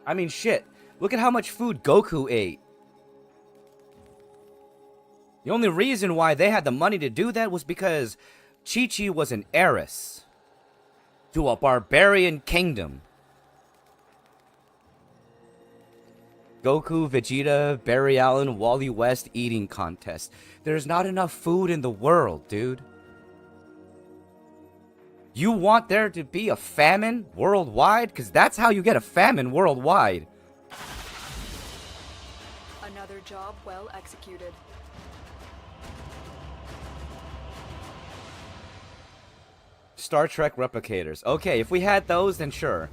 I mean, shit. Look at how much food Goku ate. The only reason why they had the money to do that was because Chi-Chi was an heiress to a barbarian kingdom. Goku, Vegeta, Barry Allen, Wally West eating contest. There's not enough food in the world, dude. You want there to be a famine worldwide? Because that's how you get a famine worldwide. Another job well executed. Star Trek replicators. Okay, if we had those, then sure.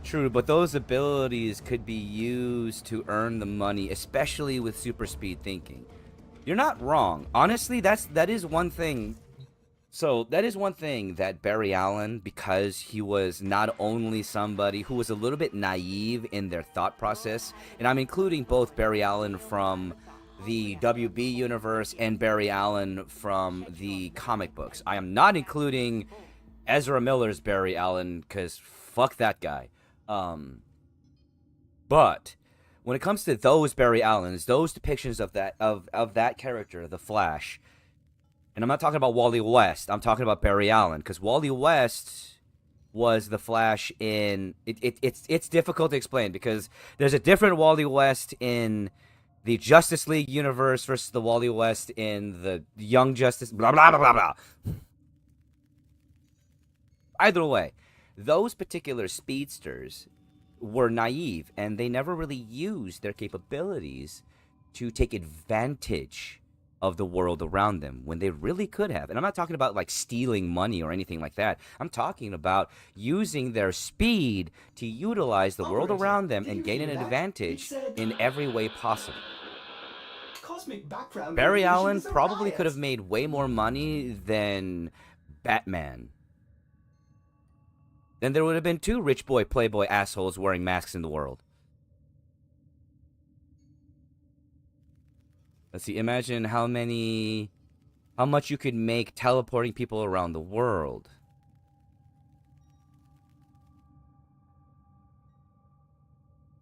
True, but those abilities could be used to earn the money, especially with super speed thinking. You're not wrong. Honestly, that is one thing. So, that is one thing that Barry Allen, because he was not only somebody who was a little bit naive in their thought process, and I'm including both Barry Allen from the WB universe and Barry Allen from the comic books. I am not including Ezra Miller's Barry Allen, because fuck that guy. But when it comes to those Barry Allens, those depictions of that character, the Flash, and I'm not talking about Wally West, I'm talking about Barry Allen, because Wally West was the Flash in it's difficult to explain because there's a different Wally West in the Justice League universe versus the Wally West in the Young Justice, blah blah blah blah blah. Either way, those particular speedsters were naive, and they never really used their capabilities to take advantage of the world around them when they really could have. And I'm not talking about like stealing money or anything like that. I'm talking about using their speed to utilize the world around them and gain an advantage in every way possible. Barry Allen probably could have made way more money than Batman. Then there would have been 2 rich boy playboy assholes wearing masks in the world. Let's see, imagine how much you could make teleporting people around the world.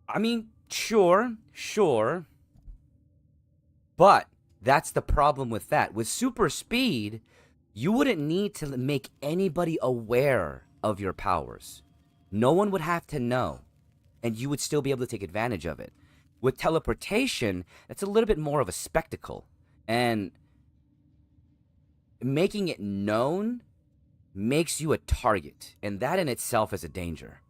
I mean, sure. But that's the problem with that. With super speed, you wouldn't need to make anybody aware of your powers. No one would have to know, and you would still be able to take advantage of it. With teleportation, it's a little bit more of a spectacle, and making it known makes you a target, and that in itself is a danger.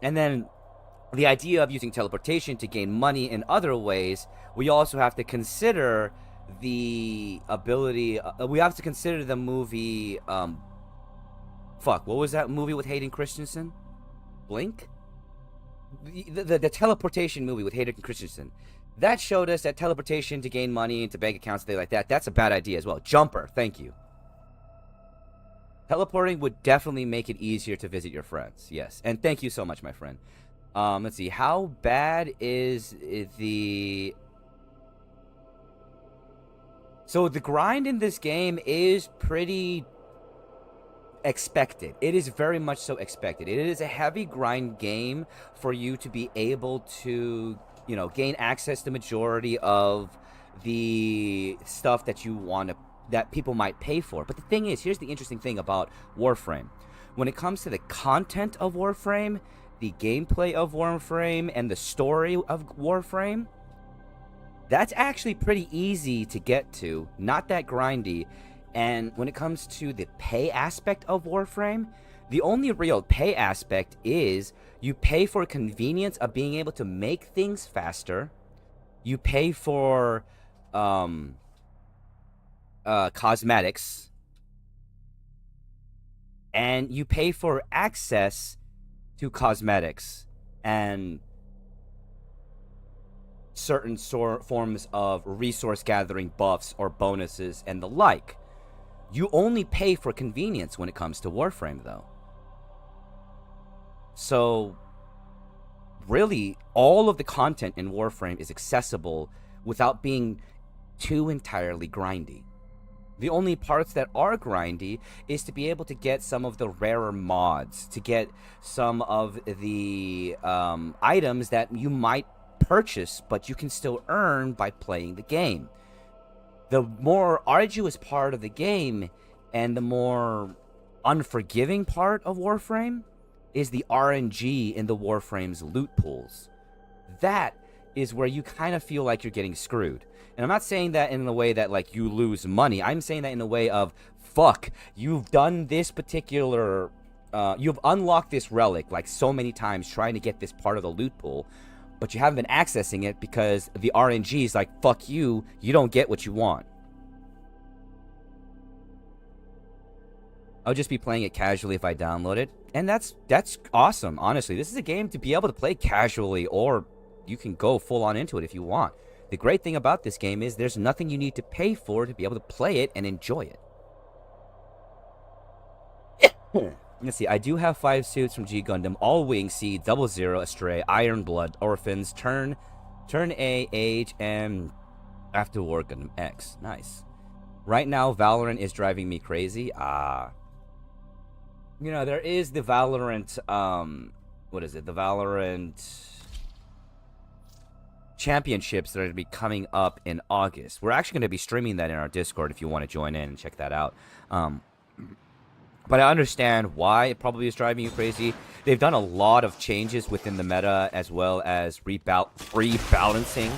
And then the idea of using teleportation to gain money in other ways, we also have to consider the ability. We have to consider the movie. What was that movie with Hayden Christensen? Blink. The teleportation movie with Hayden Christensen. That showed us that teleportation to gain money into bank accounts, things like that. That's a bad idea as well. Jumper, thank you. Teleporting would definitely make it easier to visit your friends. Yes, and thank you so much, my friend. Let's see. How bad is the... So the grind in this game is pretty expected. It is very much so expected. It is a heavy grind game for you to be able to, gain access to majority of the stuff that you want to, that people might pay for. But the thing is, here's the interesting thing about Warframe. When it comes to the content of Warframe, the gameplay of Warframe, and the story of Warframe, that's actually pretty easy to get to, not that grindy. And when it comes to the pay aspect of Warframe, the only real pay aspect is you pay for convenience of being able to make things faster. You pay for cosmetics. And you pay for access to cosmetics and certain forms of resource gathering buffs or bonuses and the like. You only pay for convenience when it comes to Warframe, though. So, really, all of the content in Warframe is accessible without being too entirely grindy. The only parts that are grindy is to be able to get some of the rarer mods, to get some of the items that you might purchase, but you can still earn by playing the game. The more arduous part of the game and the more unforgiving part of Warframe is the RNG in the Warframe's loot pools. That is where you kind of feel like you're getting screwed. And I'm not saying that in the way that, like, you lose money. I'm saying that in the way of, fuck, you've done this particular... you've unlocked this relic, like, so many times trying to get this part of the loot pool, but you haven't been accessing it because the RNG is like, fuck you, you don't get what you want. I'll just be playing it casually if I download it. And that's awesome, honestly. This is a game to be able to play casually, or you can go full on into it if you want. The great thing about this game is there's nothing you need to pay for to be able to play it and enjoy it. Let's see, I do have 5 suits from G Gundam: All Wing, Seed, 00, Astray, Iron Blood, Orphans, Turn A, Age, and After War Gundam X. Nice. Right now, Valorant is driving me crazy. You know, there is the Valorant, what is it? The Valorant Championships that are going to be coming up in August. We're actually going to be streaming that in our Discord if you want to join in and check that out. But I understand why it probably is driving you crazy. They've done a lot of changes within the meta as well as rebalancing.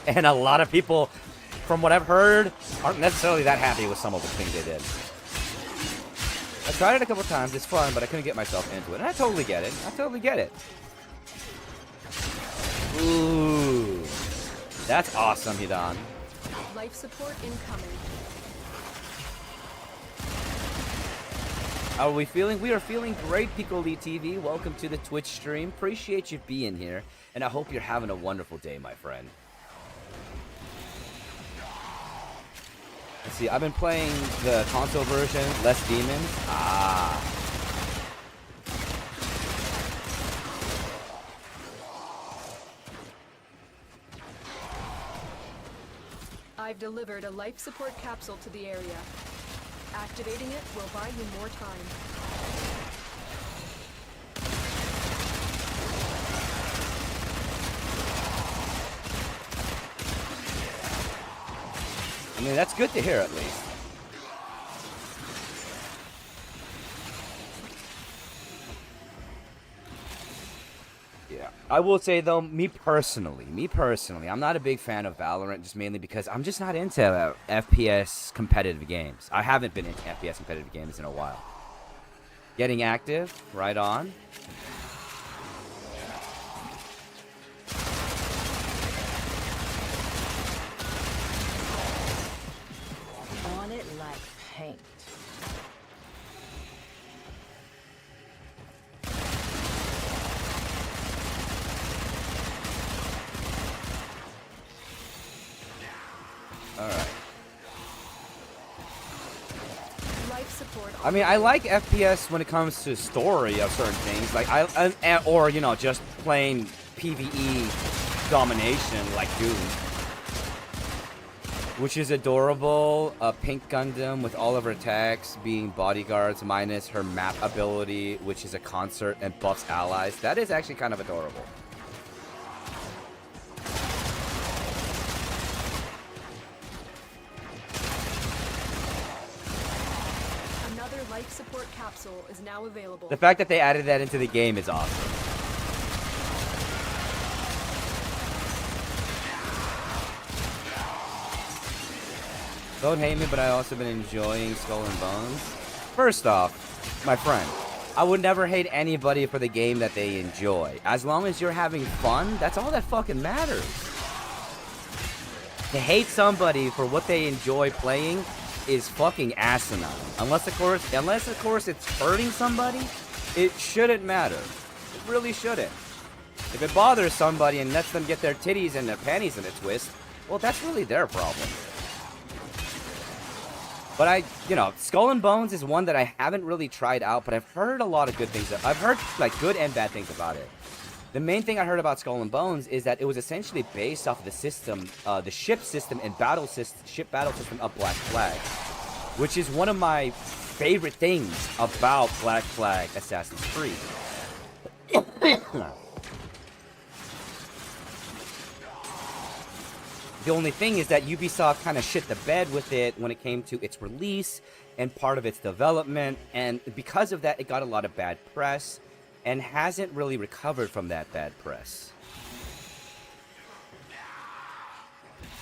And a lot of people, from what I've heard, aren't necessarily that happy with some of the things they did. I tried it a couple times. It's fun, but I couldn't get myself into it. And I totally get it. I totally get it. Ooh. That's awesome, Hidan. Life support incoming. How are we feeling? We are feeling great, Piccoli TV. Welcome to the Twitch stream. Appreciate you being here, and I hope you're having a wonderful day, my friend. Let's see, I've been playing the console version, less demons. I've delivered a life support capsule to the area. Activating it will buy you more time. I mean, that's good to hear, at least. Yeah. I will say, though, me personally, I'm not a big fan of Valorant, just mainly because I'm just not into FPS competitive games. I haven't been into FPS competitive games in a while. Getting active, right on. On it like paint. Alright. Life support. I mean, I like FPS when it comes to story of certain things, like or you know, just plain PvE domination like Doom, which is adorable. A pink Gundam with all of her attacks being bodyguards minus her map ability, which is a concert and buffs allies. That is actually kind of adorable. Life support capsule is now available. The fact that they added that into the game is awesome. Don't hate me, but I also been enjoying Skull and Bones. First off, my friend, I would never hate anybody for the game that they enjoy. As long as you're having fun, that's all that fucking matters. To hate somebody for what they enjoy playing is fucking asinine. Unless of course it's hurting somebody, it shouldn't matter. It really shouldn't. If it bothers somebody and lets them get their titties and their panties in a twist, well, that's really their problem. But Skull and Bones is one that I haven't really tried out, but I've heard a lot of good things. I've heard like good and bad things about it. The main thing I heard about Skull and Bones is that it was essentially based off of the system, the ship system and ship battle system of Black Flag, which is one of my favorite things about Black Flag Assassin's Creed. The only thing is that Ubisoft kind of shit the bed with it when it came to its release and part of its development, and because of that, it got a lot of bad press and hasn't really recovered from that bad press.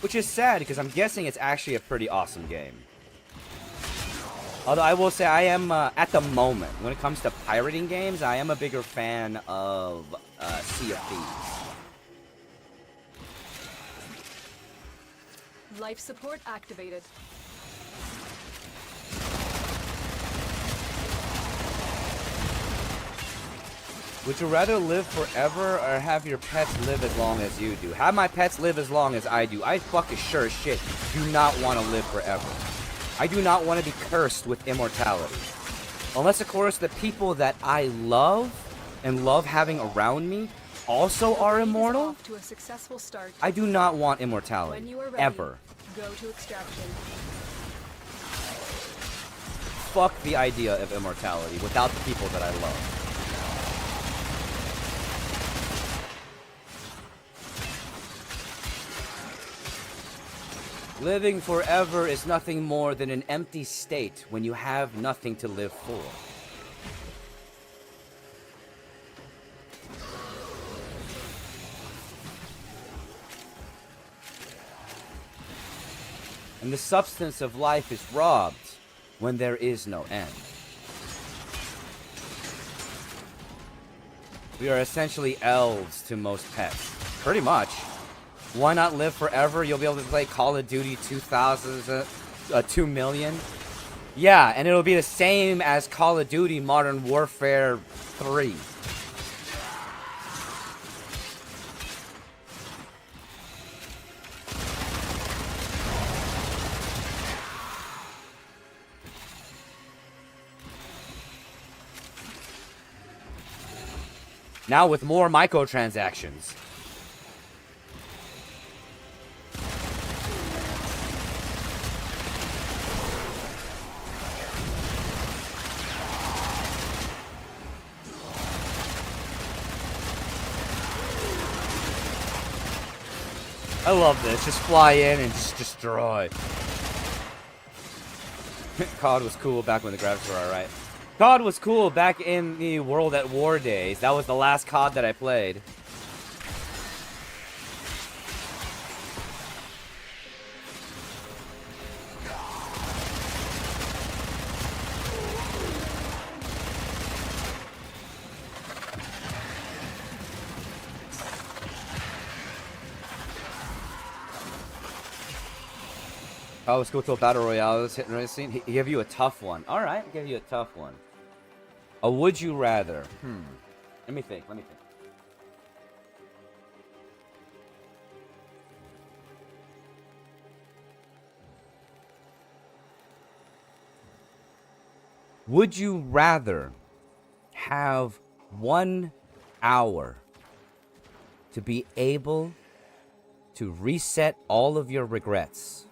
Which is sad, because I'm guessing it's actually a pretty awesome game. Although I will say I am, at the moment, when it comes to pirating games, I am a bigger fan of Sea of Thieves. Life support activated. Would you rather live forever or have your pets live as long as you do? Have my pets live as long as I do. I fucking sure as shit do not want to live forever. I do not want to be cursed with immortality. Unless, of course, the people that I love and love having around me also are immortal. To a successful start. I do not want immortality. When you are ready, ever. Go to extraction. Fuck the idea of immortality without the people that I love. Living forever is nothing more than an empty state when you have nothing to live for. And the substance of life is robbed when there is no end. We are essentially elves to most pets. Pretty much. Why not live forever? You'll be able to play Call of Duty 2 million. Yeah, and it'll be the same as Call of Duty Modern Warfare 3. Now with more microtransactions. I love this. Just fly in and just destroy. COD was cool back when the graphics were alright. COD was cool back in the World at War days. That was the last COD that I played. Oh, let's go to a battle royale. Let's hit and racing. He gave you a tough one. All right, give you a tough one. A would you rather? Let me think. Would you rather have 1 hour to be able to reset all of your regrets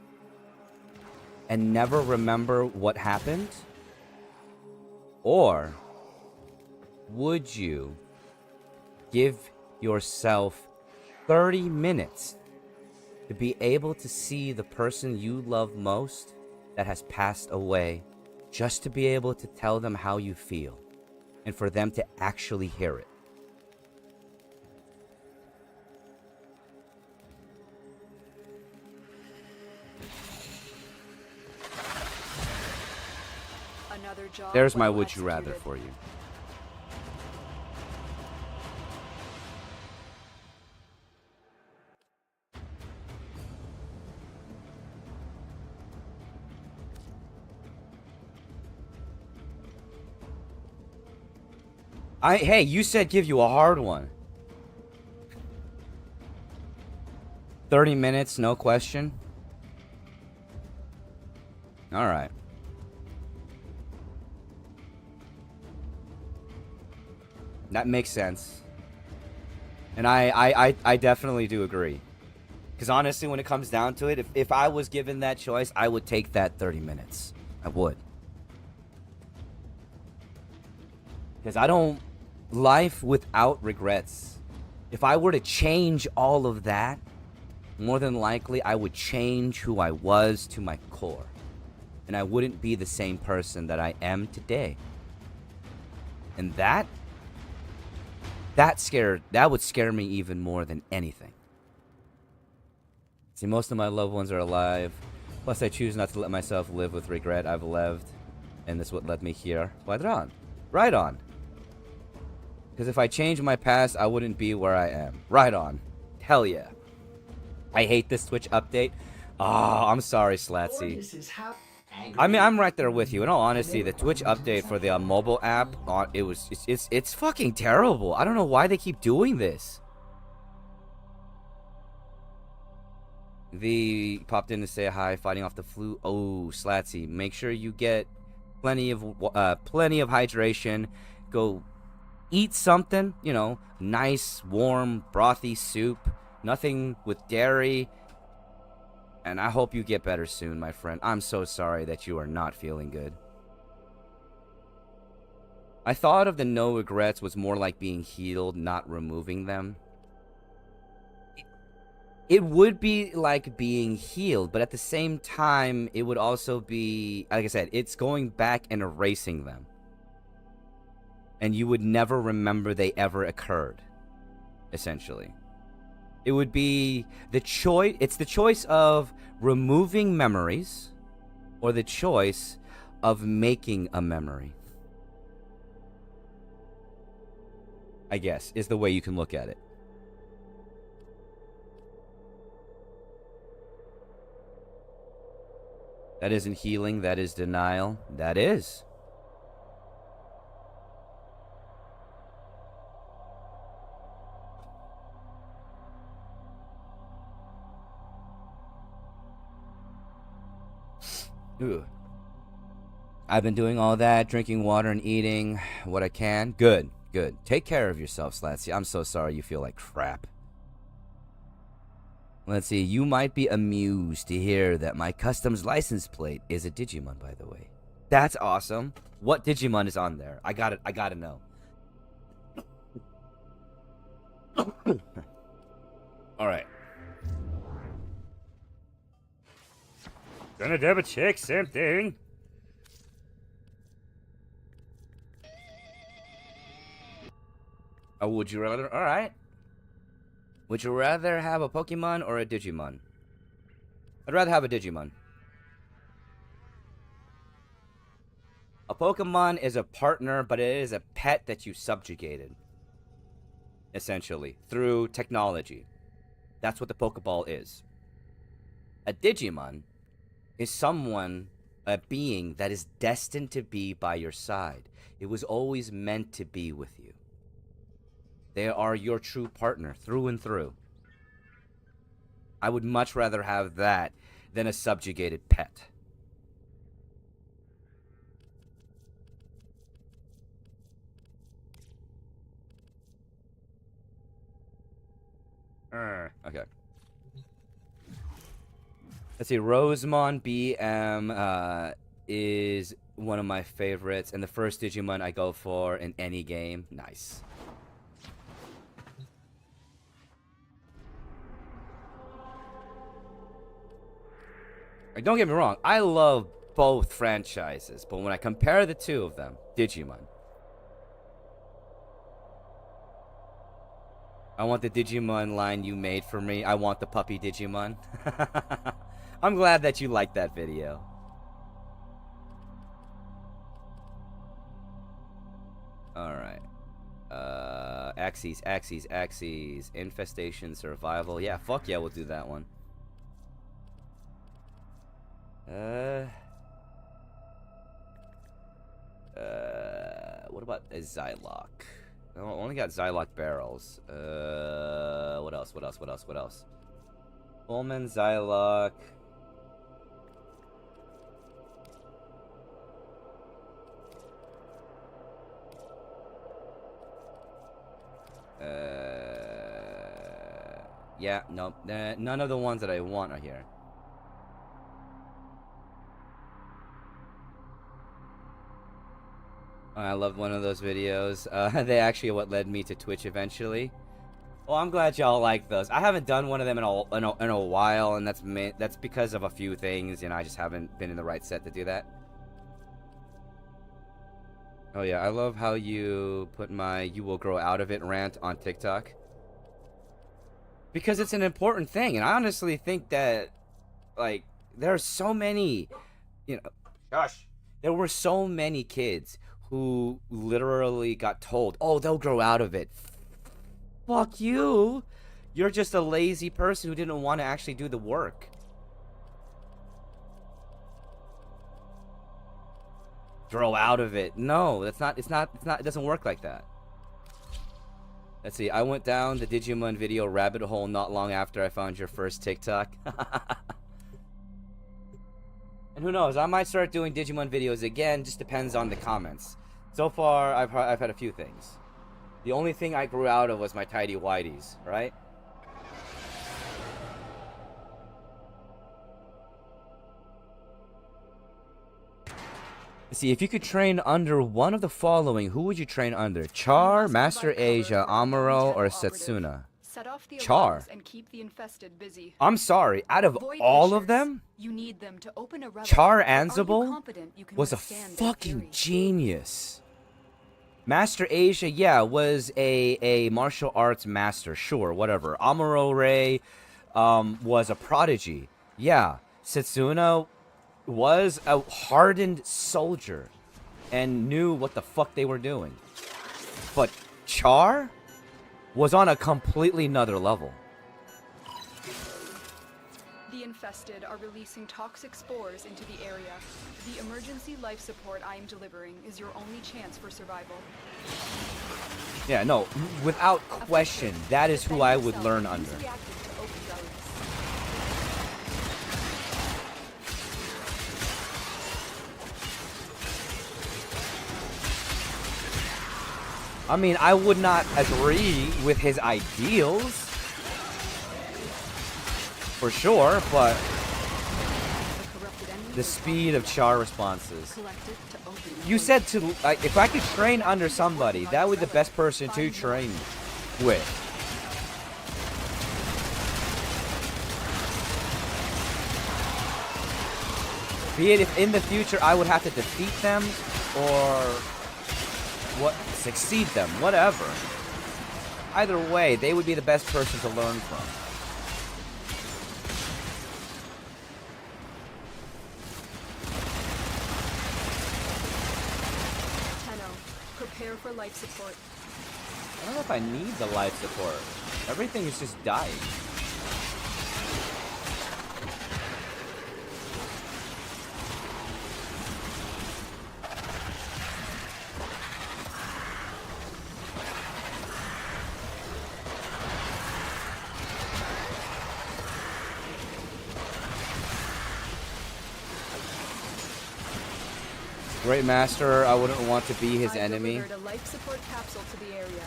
and never remember what happened? Or would you give yourself 30 minutes to be able to see the person you love most that has passed away, just to be able to tell them how you feel and for them to actually hear it? Another job. There's my well would you rather executed. for you. Hey, you said give you a hard one. 30 minutes, no question. All right. That makes sense. And I definitely do agree. Because honestly, when it comes down to it, if I was given that choice, I would take that 30 minutes. I would. Because I don't... Life without regrets. If I were to change all of that, more than likely I would change who I was to my core. And I wouldn't be the same person that I am today. And that would scare me even more than anything. See, most of my loved ones are alive. Plus, I choose not to let myself live with regret. I've lived, and this is what led me here. Right on. Right on. Because if I change my past, I wouldn't be where I am. Right on. Hell yeah. I hate this Twitch update. Oh, I'm sorry, Slatsy. I mean, I'm right there with you. In all honesty, the Twitch update for the mobile app, it's fucking terrible. I don't know why they keep doing this. V popped in to say hi, fighting off the flu. Oh, Slatsy, make sure you get plenty of hydration. Go eat something, you know, nice, warm, brothy soup. Nothing with dairy. And I hope you get better soon, my friend. I'm so sorry that you are not feeling good. I thought of the no regrets was more like being healed, not removing them. It would be like being healed, but at the same time, it would also be, like I said, it's going back and erasing them. And you would never remember they ever occurred, essentially. It would be the choice, it's the choice of removing memories or the choice of making a memory. I guess, is the way you can look at it. That isn't healing, that is denial. That is. Ugh. I've been doing all that, drinking water and eating what I can. Good, good. Take care of yourself, Slatsy. I'm so sorry you feel like crap. Let's see, you might be amused to hear that my customs license plate is a Digimon, by the way. That's awesome. What Digimon is on there? I gotta know. Alright. Gonna double check something. Oh, would you rather? Alright. Would you rather have a Pokemon or a Digimon? I'd rather have a Digimon. A Pokemon is a partner, but it is a pet that you subjugated. Essentially, through technology. That's what the Pokeball is. A Digimon is someone, a being that is destined to be by your side. It was always meant to be with you. They are your true partner, through and through. I would much rather have that than a subjugated pet. Okay. Let's see, Rosemon BM is one of my favorites, and the first Digimon I go for in any game. Nice. Don't get me wrong, I love both franchises, but when I compare the two of them, Digimon. I want the Digimon line you made for me. I want the puppy Digimon. I'm glad that you liked that video. Alright. Axes. Infestation, survival. Yeah, fuck yeah, we'll do that one. What about a Zylock? I only got Zylock barrels. What else? Pullman, Zylock. Yeah, nope. None of the ones that I want are here. I loved one of those videos. They actually what led me to Twitch eventually. Well, I'm glad y'all like those. I haven't done one of them in a while, and that's because of a few things. You know, I just haven't been in the right set to do that. Oh yeah, I love how you put my "you will grow out of it" rant on TikTok. Because it's an important thing, and I honestly think that, like, there are so many, you know, gosh, there were so many kids who literally got told, "Oh, they'll grow out of it." Fuck you. You're just a lazy person who didn't want to actually do the work. Grow out of it. No, it's not, it doesn't work like that. Let's see, I went down the Digimon video rabbit hole not long after I found your first TikTok. And who knows, I might start doing Digimon videos again, just depends on the comments. So far, I've had a few things. The only thing I grew out of was my tidy whities, right? See, if you could train under one of the following, who would you train under? Char, Master Asia, Amuro, or Setsuna? Set off the Char. alarms and keep the infested busy. I'm sorry, out of Void all of Wishers, them, you need them to open a relic. Char But are you Ansible confident you can was a withstand their fucking fury? genius. Master Asia, yeah, was a martial arts master, sure, whatever. Amuro Ray was a prodigy, yeah. Setsuna was a hardened soldier and knew what the fuck they were doing. But Char was on a completely another level. The infested are releasing toxic spores into the area. The emergency life support I am delivering is your only chance for survival. Yeah, no, without question, that is who I would learn under. Use reactive to open relics. I mean, I would not agree with his ideals, for sure, but The corrupted enemy the will speed of Char responses. collect it to open You the said to, like, if I could train under somebody, that would be the best person to train with. Be it if in the future I would have to defeat them or succeed them, whatever. Either way, they would be the best person to learn from. Tenno, prepare for life support. I don't know if I need the life support. Everything is just dying. Great Master, I wouldn't want to be his I've enemy. delivered a life support capsule to the area.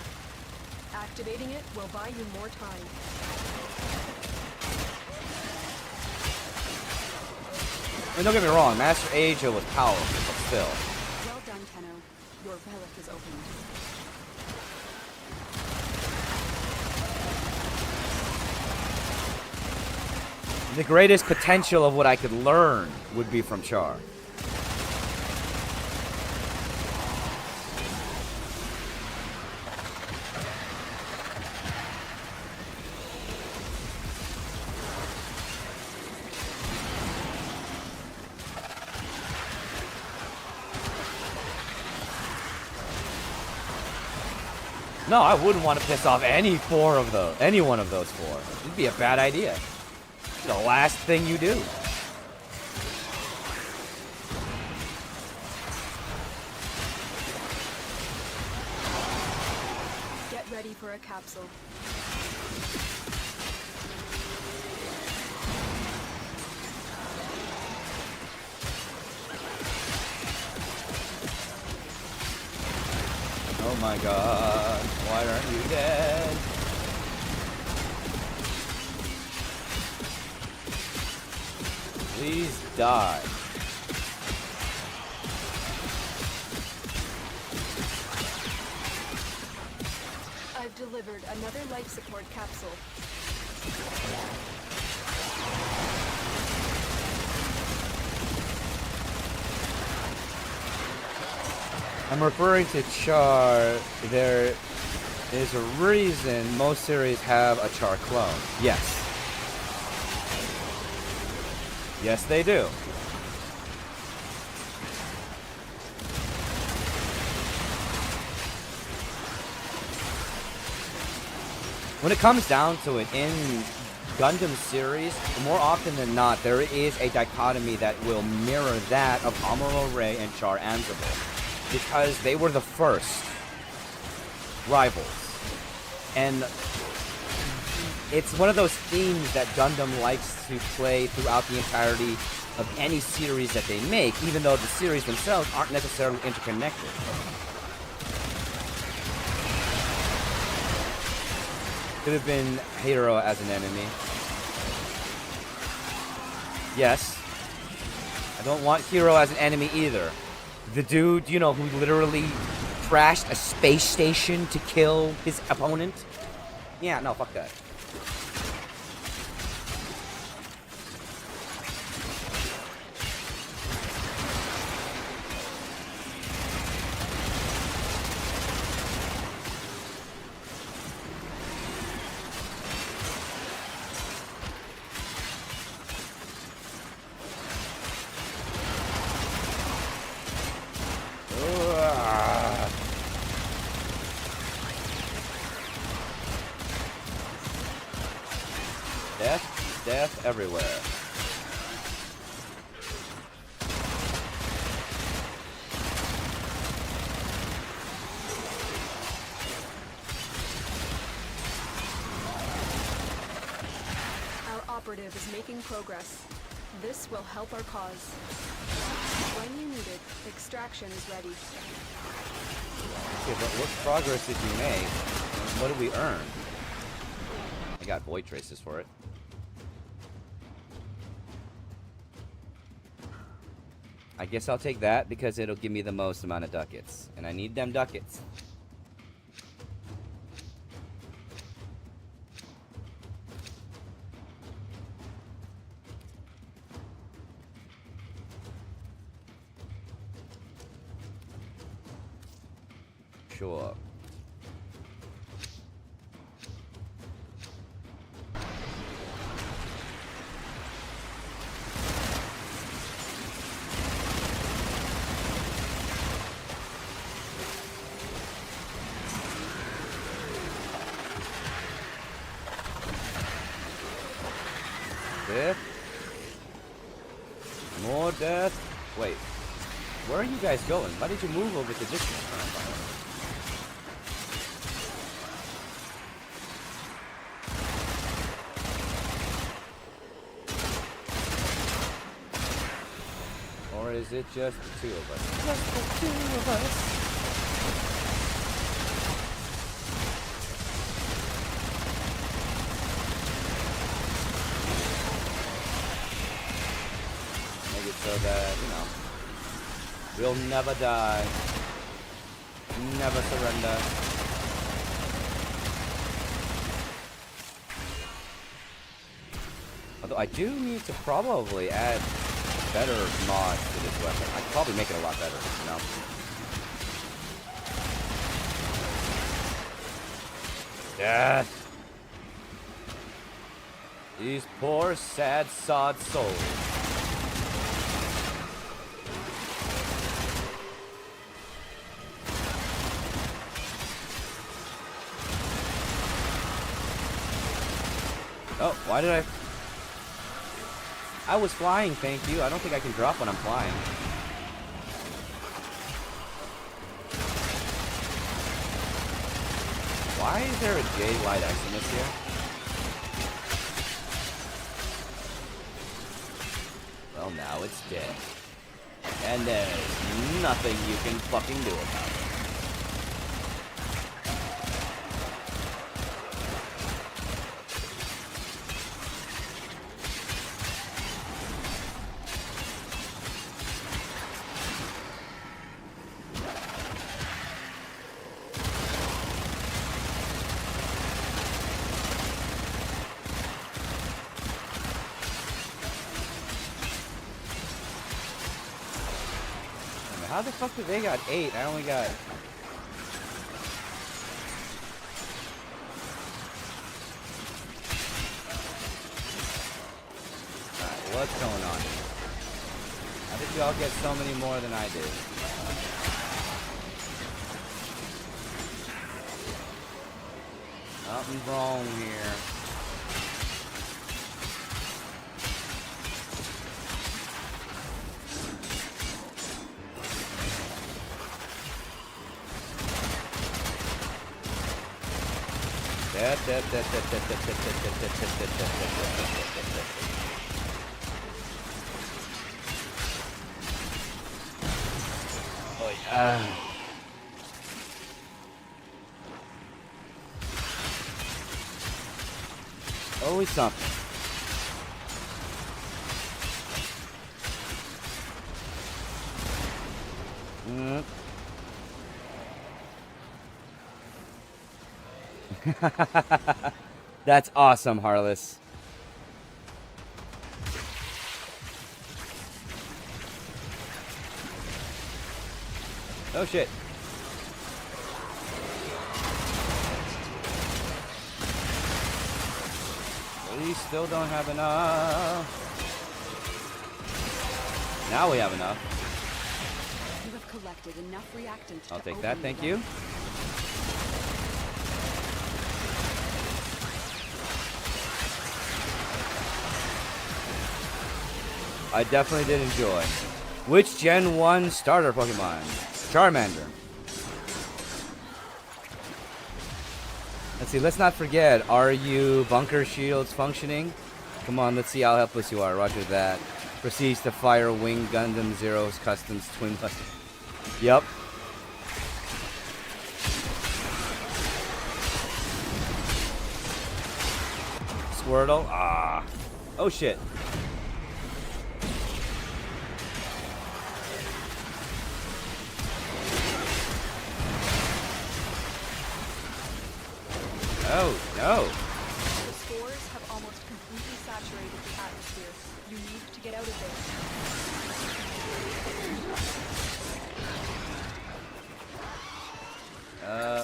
Activating it will buy you more time. I mean, don't get me wrong, Master Asia was powerful, but still. Well done, Tenno. Your relic is opened. The greatest potential of what I could learn would be from Char. No, I wouldn't want to piss off any one of those four. It'd be a bad idea. The last thing you do. Get ready for a capsule. Oh my god, why aren't you dead? Please die. I've delivered another life support capsule. I'm referring to Char. There is a reason most series have a Char clone. Yes. Yes, they do. When it comes down to it, in Gundam series, more often than not, there is a dichotomy that will mirror that of Amuro Ray and Char Ansible, because they were the first rivals. And it's one of those themes that Gundam likes to play throughout the entirety of any series that they make, even though the series themselves aren't necessarily interconnected. Could have been Hero as an enemy. Yes. I don't want Hero as an enemy either. The dude, you know, who literally crashed a space station to kill his opponent? Yeah, no, fuck that. Death everywhere. Our operative is making progress. This will help our cause. When you need it, extraction is ready. Okay, but what progress did you make? What did we earn? I got void traces for it. I guess I'll take that because it'll give me the most amount of ducats. And I need them ducats. Sure. Death. More death. Wait. Where are you guys going? Why did you move over to this one? Or is it just the two of us? Just the two of us. So that, you know, we'll never die, never surrender. Although I do need to probably add better mods to this weapon. I could probably make it a lot better, you know? Death! These poor, sad, sod souls. Oh, why did I was flying, thank you. I don't think I can drop when I'm flying. Why is there a J Light Eximus here? Well, now it's dead. And there's nothing you can fucking do about it. How the fuck did they got 8? I only got... Alright, what's going on here? How did y'all get so many more than I did? Something's wrong here. Oh yeah. Always something. That's awesome, Harless. Oh shit. We still don't have enough. Now we have enough. You have collected enough reactant. I'll to take open that, the thank door. you. I definitely did enjoy. Which Gen 1 starter Pokemon? Charmander. Let's see, let's not forget, are you bunker shields functioning? Come on, let's see how helpless you are. Roger that. Proceeds to fire Wing Gundam Zero's Customs Twin Buster. Yep. Squirtle? Ah. Oh shit. Oh, no. The spores have almost completely saturated the atmosphere. You need to get out of there.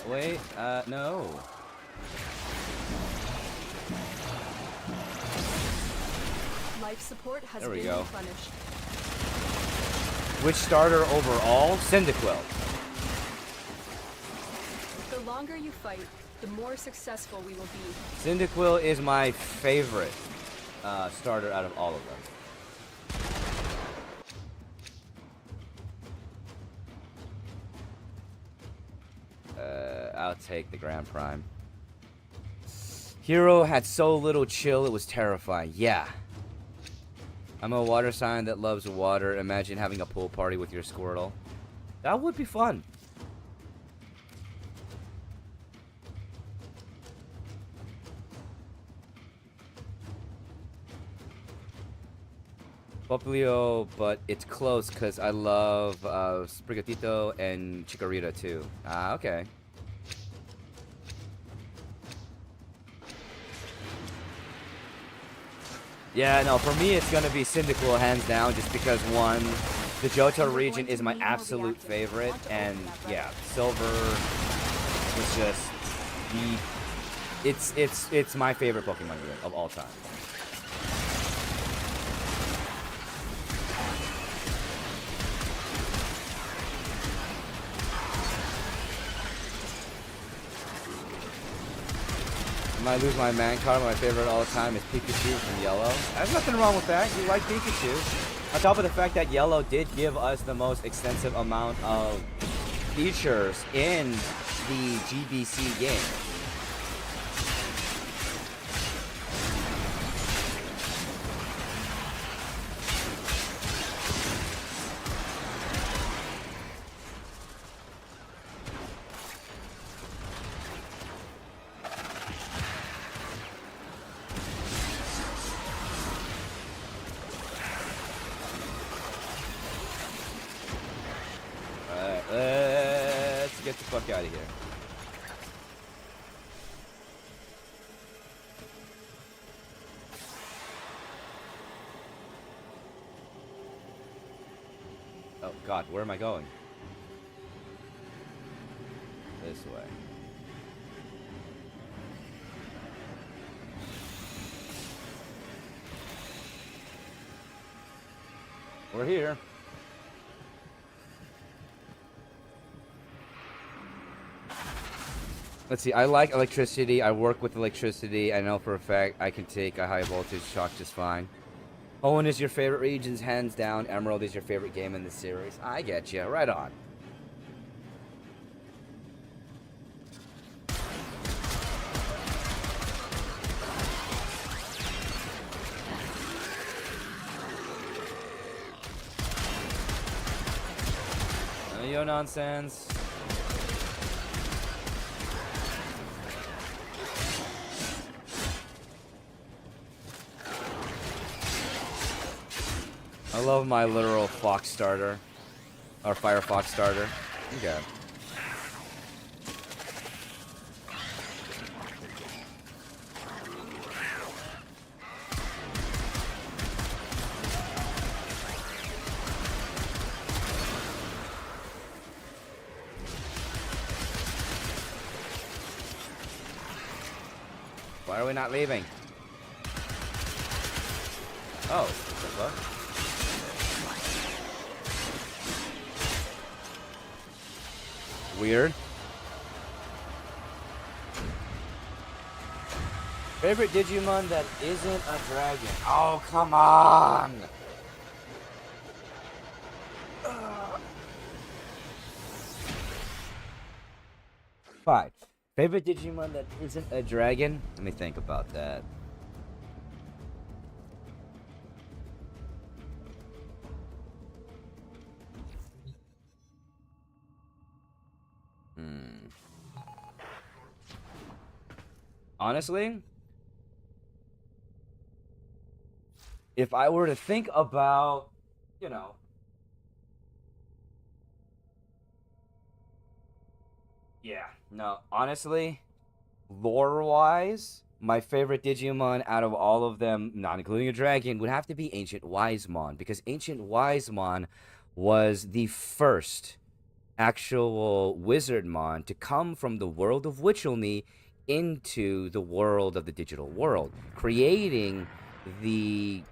Wait, no. Life support has There we been go. replenished. Which starter overall? Cyndaquil. The longer you fight, the more successful we will be. Cyndaquil is my favorite starter out of all of them. I'll take the Grand Prime. Hero had so little chill, it was terrifying. Yeah. I'm a water sign that loves water. Imagine having a pool party with your Squirtle. That would be fun. Poplio, but it's close because I love Sprigatito and Chikorita too. Ah, okay. Yeah, no, for me it's gonna be Cyndaquil hands down, just because one, the Johto region is my absolute favorite, and yeah, Silver was just the, it's my favorite Pokemon game of all time. I might lose my man card. My favorite all the time is Pikachu from Yellow. There's nothing wrong with that. You like Pikachu. On top of the fact that Yellow did give us the most extensive amount of features in the GBC game. Let's get the fuck out of here. Oh God, where am I going? This way. We're here. Let's see, I like electricity. I work with electricity. I know for a fact I can take a high voltage shock just fine. Owen is your favorite regions, hands down. Emerald is your favorite game in the series. I get you. Right on. None of your nonsense. I love my literal fox starter. Or Firefox starter. Okay. Why are we not leaving? Oh, what? Weird. Favorite Digimon that isn't a dragon? Oh, come on! Fine. Favorite Digimon that isn't a dragon? Let me think about that. Honestly, if I were to think about, you know, yeah, no, honestly, lore-wise, my favorite Digimon out of all of them, not including a dragon, would have to be Ancient Wisemon, because Ancient Wisemon was the first actual Wizardmon to come from the world of Witchelney into the world of the digital world, creating the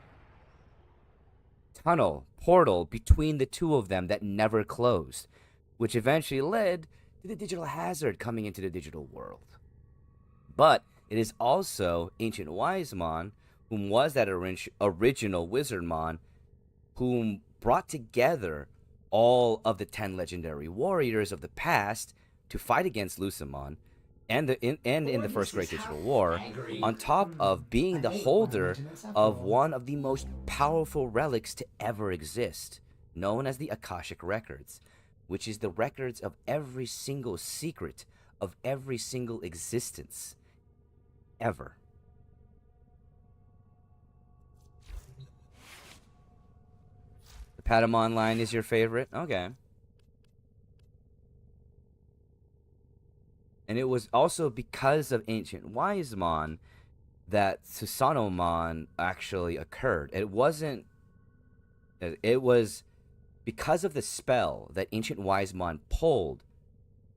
tunnel, portal between the two of them that never closed, which eventually led to the digital hazard coming into the digital world. But it is also Ancient Wisemon, whom was that original Wizardmon, whom brought together all of the 10 legendary warriors of the past to fight against Lucemon and in the First Great Digital War, on top of being the holder of one of the most powerful relics to ever exist, known as the Akashic Records, which is the records of every single secret of every single existence ever. The Patamon line is your favorite? Okay. And it was also because of Ancient Wisemon that Susanomon actually occurred. It wasn't... It was because of the spell that Ancient Wisemon pulled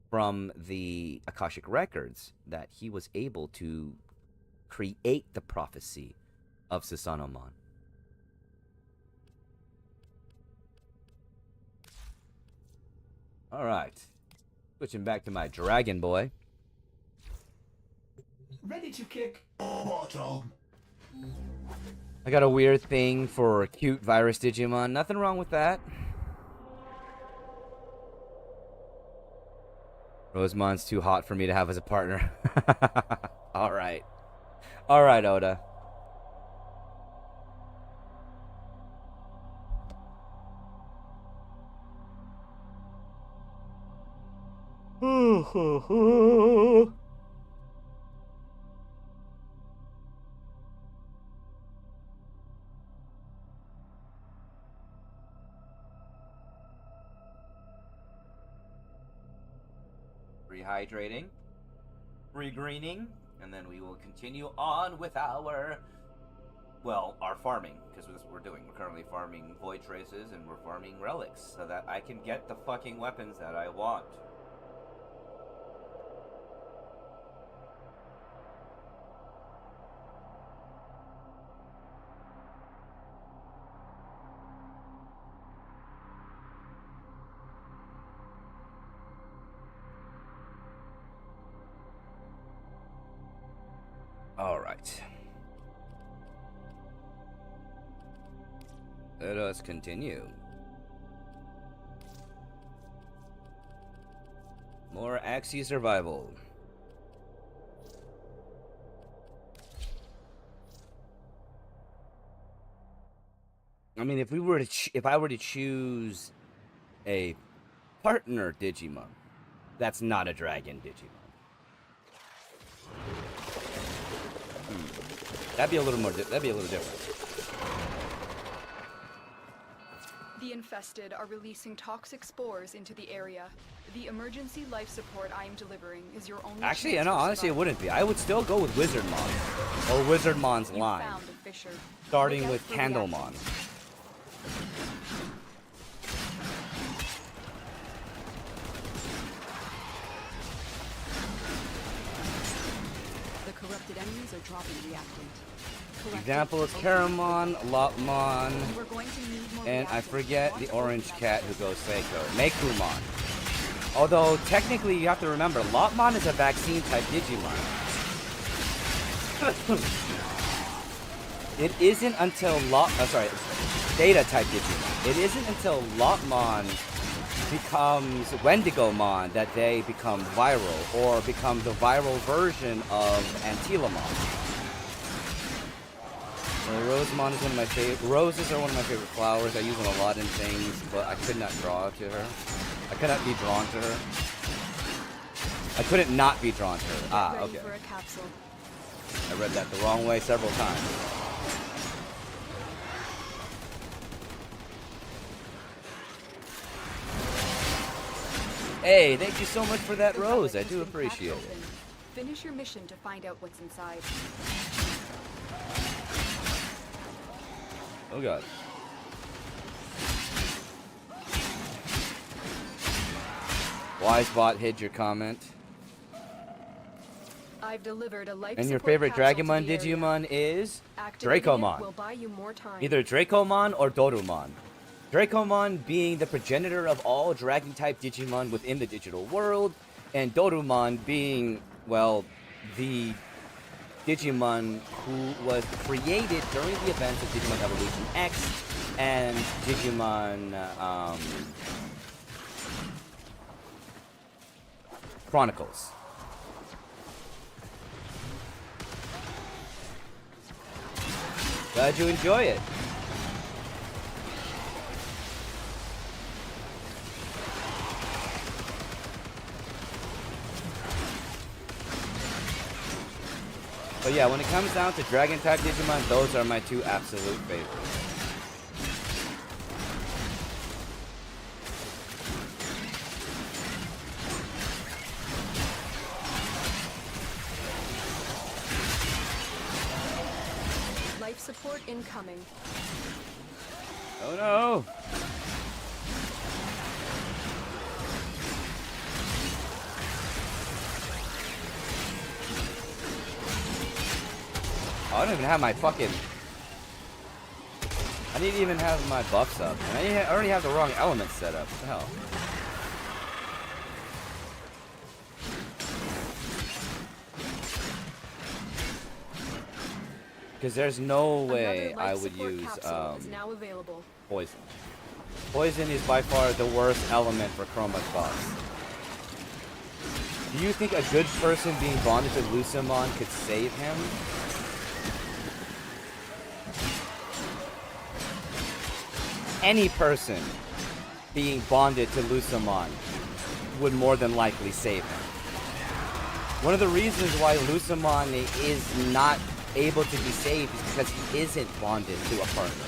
from the Akashic Records that he was able to create the prophecy of Susanomon. Alright. Switching back to my Dragon Boy. Ready to kick bottom. I got a weird thing for cute virus Digimon. Nothing wrong with that. Rosemon's too hot for me to have as a partner. Alright. Alright, Oda. Rehydrating, regreening, and then we will continue on with our well, our farming, because that's what we're doing. We're currently farming void traces and we're farming relics so that I can get the fucking weapons that I want. All right. Let us continue. More Axie survival. I mean, if I were to choose a partner Digimon, that's not a dragon Digimon. That'd be a little different. The infested are releasing toxic spores into the area. The emergency life support I am delivering is your only Actually, chance no, for honestly, it survival. wouldn't be. I would still go with Wizardmon or Wizardmon's You line, found a fissure. starting Look out with for Candlemon. reactions. The corrupted enemies are dropping reactant. Collected Example is open. Caramon, Lopmon, You are going to need more and I reactants. forget Want the to orange open cat that who door. goes Seiko. Mekumon. Although, technically, you have to remember, Lopmon is a vaccine-type Digimon. It isn't until Data-type Digimon. It isn't until Lopmon becomes Wendigomon that they become viral, or become the viral version of Antilamon. Rosemon is one of my favorite. Roses are one of my favorite flowers. I use them a lot in things, but I could not draw to her. I could not be drawn to her. I couldn't not be drawn to her. Ah, Ready okay. for a capsule. I read that the wrong way several times. Hey, thank you so much for that The rose. relic I has do been cracked appreciate it. open. Finish your mission to find out what's inside. Oh god. Wisebot hid your comment. I've delivered a life And your support favorite capsule to Dragomon the area. Digimon is Activating it Dracomon. will buy you more time. Either Dracomon or Dorumon. Dracomon being the progenitor of all dragon-type Digimon within the digital world, and Dorumon being, well, the Digimon who was created during the events of Digimon Evolution X and Digimon Chronicles. Glad you enjoy it. But yeah, when it comes down to Dragon-type Digimon, those are my two absolute favorites. Life support incoming. Oh no! Oh, I don't even have my fucking... I didn't even have my buffs up. And I already have the wrong elements set up. What the hell? Because there's no way Another life I would support use capsule is now available. poison. Poison is by far the worst element for Chroma's boss. Do you think a good person being bonded to Lucamon could save him? Any person being bonded to Lucamon would more than likely save him. One of the reasons why Lucamon is not able to be saved is because he isn't bonded to a partner.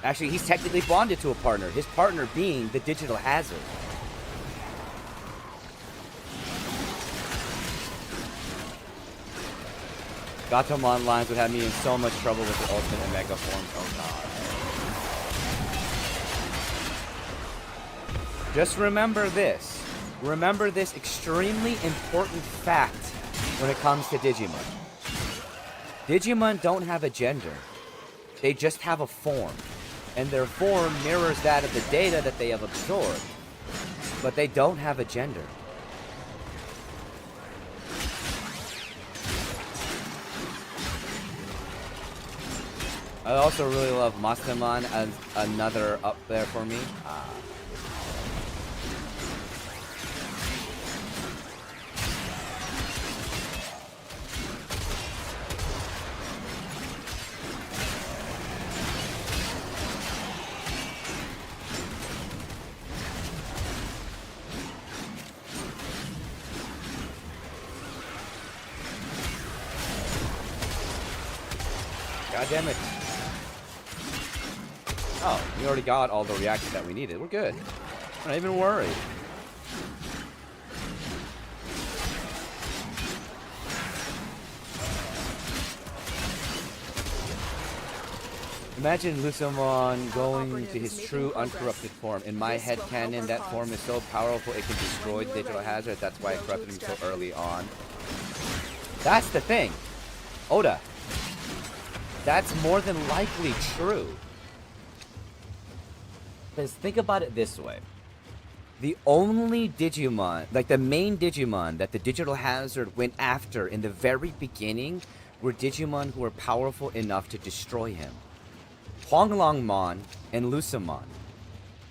Actually, he's technically bonded to a partner, his partner being the digital hazard. Gatomon lines would have me in so much trouble with the ultimate and mega forms. Oh god. Just remember this. Remember this extremely important fact when it comes to Digimon. Digimon don't have a gender. They just have a form. And their form mirrors that of the data that they have absorbed. But they don't have a gender. I also really love Masterman as another up there for me. God damn it. Oh, we already got all the reactions that we needed. We're good. I'm not even worried. Imagine Lucamon going to his true uncorrupted form. In my headcanon, that form is so powerful it can destroy the digital hazard. That's why it corrupted him so early on. That's the thing. Oda. That's more than likely true. Because think about it this way. The only Digimon, like the main Digimon that the digital hazard went after in the very beginning were Digimon who were powerful enough to destroy him. Huanglongmon and Lucamon.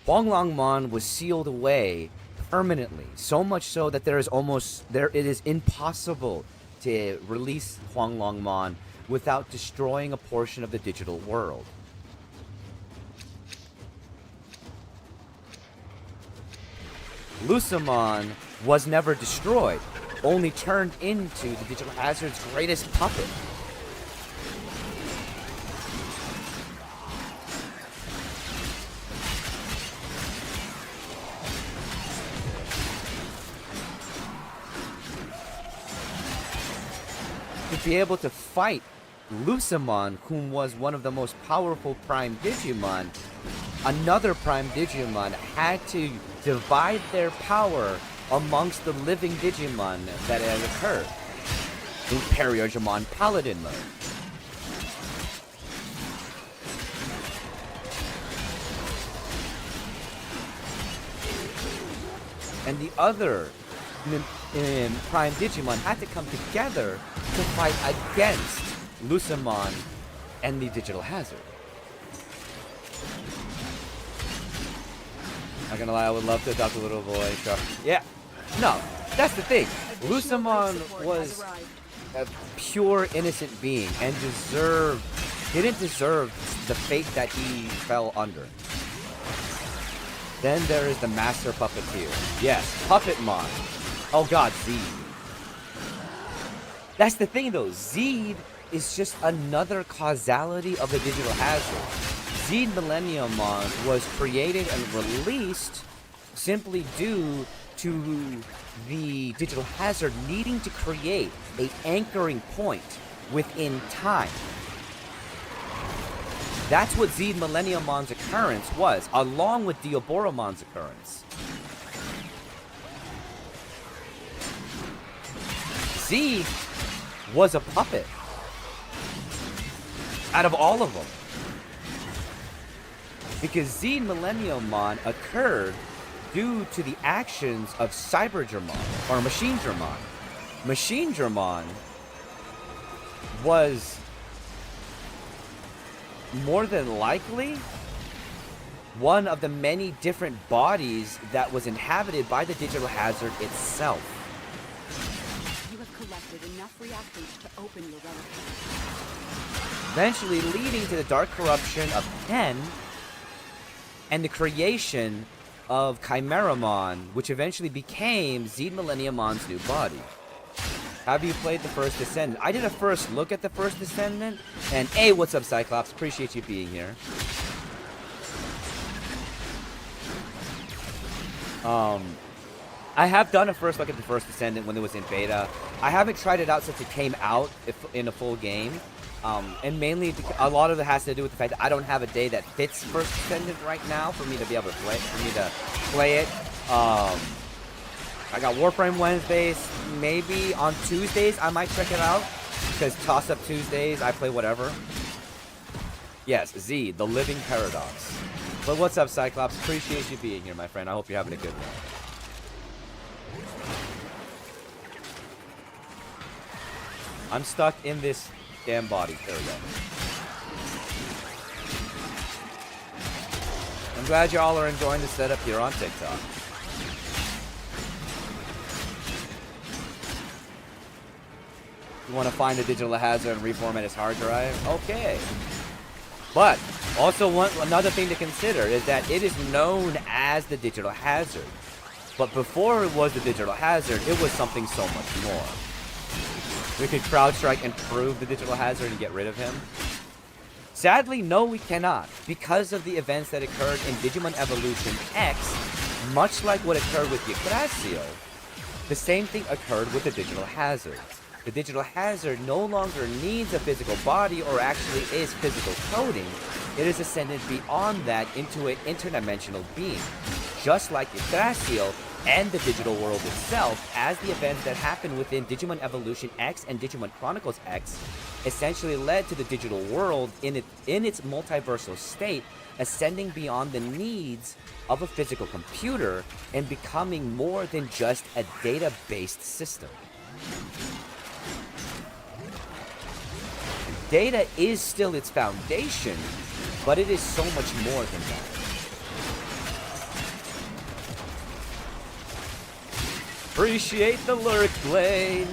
Huanglongmon was sealed away permanently, so much so that it is impossible to release Huanglongmon without destroying a portion of the digital world. Lucamon was never destroyed, only turned into the digital hazard's greatest puppet. To be able to fight Lucamon, whom was one of the most powerful Prime Digimon, another Prime Digimon had to divide their power amongst the living Digimon that had occurred in Periogamon Paladin mode. And the other Prime Digimon had to come together to fight against Lucamon and the digital hazard. Not gonna lie, I would love to adopt a little boy. Yeah, no, that's the thing. Lucamon was a pure innocent being and didn't deserve the fate that he fell under. Then there is the master puppeteer. Yes, Puppetmon. Oh god, Zed. That's the thing though, Zed is just another causality of the digital hazard. Zed Millenniumon was created and released simply due to the digital hazard needing to create an anchoring point within time. That's what Zed Millenniumon's occurrence was, along with Diaboromon's occurrence. Zed was a puppet out of all of them. Because Zed Millenniumon occurred due to the actions of Cybergermon, or Machine Germon. Machine Germon was more than likely one of the many different bodies that was inhabited by the digital hazard itself. You have collected enough reactants to open your relic. Eventually leading to the dark corruption of Pen and the creation of Chimeramon, which eventually became Zed Millenniumon's new body. Have you played the First Descendant? I did a first look at the First Descendant, and hey, what's up, Cyclops? Appreciate you being here. I have done a first look at the First Descendant when it was in beta. I haven't tried it out since it came out in a full game. And mainly, a lot of it has to do with the fact that I don't have a day that fits First Descendant right now for me to be able to play it. I got Warframe Wednesdays. Maybe on Tuesdays I might check it out, because Toss-Up Tuesdays I play whatever. Yes, Z, the living paradox. But what's up, Cyclops? Appreciate you being here, my friend. I hope you're having a good one. I'm stuck in this damn body. There we go. I'm glad y'all are enjoying the setup here on TikTok. You want to find a digital hazard and reformat his hard drive? Okay. But also another thing to consider is that it is known as the digital hazard. But before it was the digital hazard, it was something so much more. We could CrowdStrike and prove the digital hazard and get rid of him. Sadly, no, we cannot. Because of the events that occurred in Digimon Evolution X, much like what occurred with Yggdrasil, the same thing occurred with the digital hazard. The digital hazard no longer needs a physical body or actually is physical coding. It is ascended beyond that into an interdimensional being. Just like Yggdrasil and the digital world itself, as the events that happened within Digimon Evolution X and Digimon Chronicles X essentially led to the digital world in its multiversal state, ascending beyond the needs of a physical computer and becoming more than just a data-based system. Data is still its foundation, but it is so much more than that. Appreciate the lyric plane.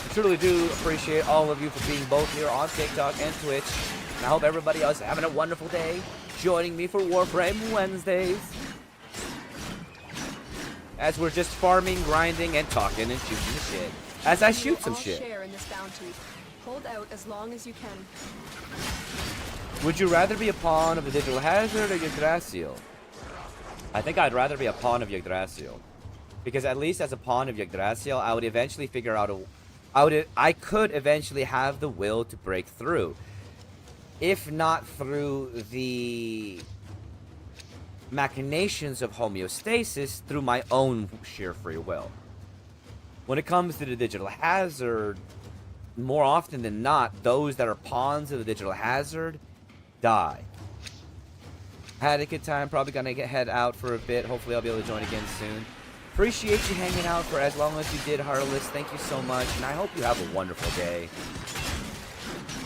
I truly do appreciate all of you for being both here on TikTok and Twitch. And I hope everybody else is having a wonderful day, joining me for Warframe Wednesdays. As we're just farming, grinding, and talking and shooting the shit. As I shoot some shit. Share in this bounty. Hold out as long as you can. Would you rather be a pawn of the digital hazard or Yggdrasil? I think I'd rather be a pawn of Yggdrasil. Because at least as a pawn of Yggdrasil, I would eventually figure out I could eventually have the will to break through. If not through the machinations of homeostasis, through my own sheer free will. When it comes to the digital hazard, more often than not, those that are pawns of the digital hazard die. Had a good time. Probably gonna head out for a bit. Hopefully I'll be able to join again soon. Appreciate you hanging out for as long as you did, Heartless. Thank you so much, and I hope you have a wonderful day.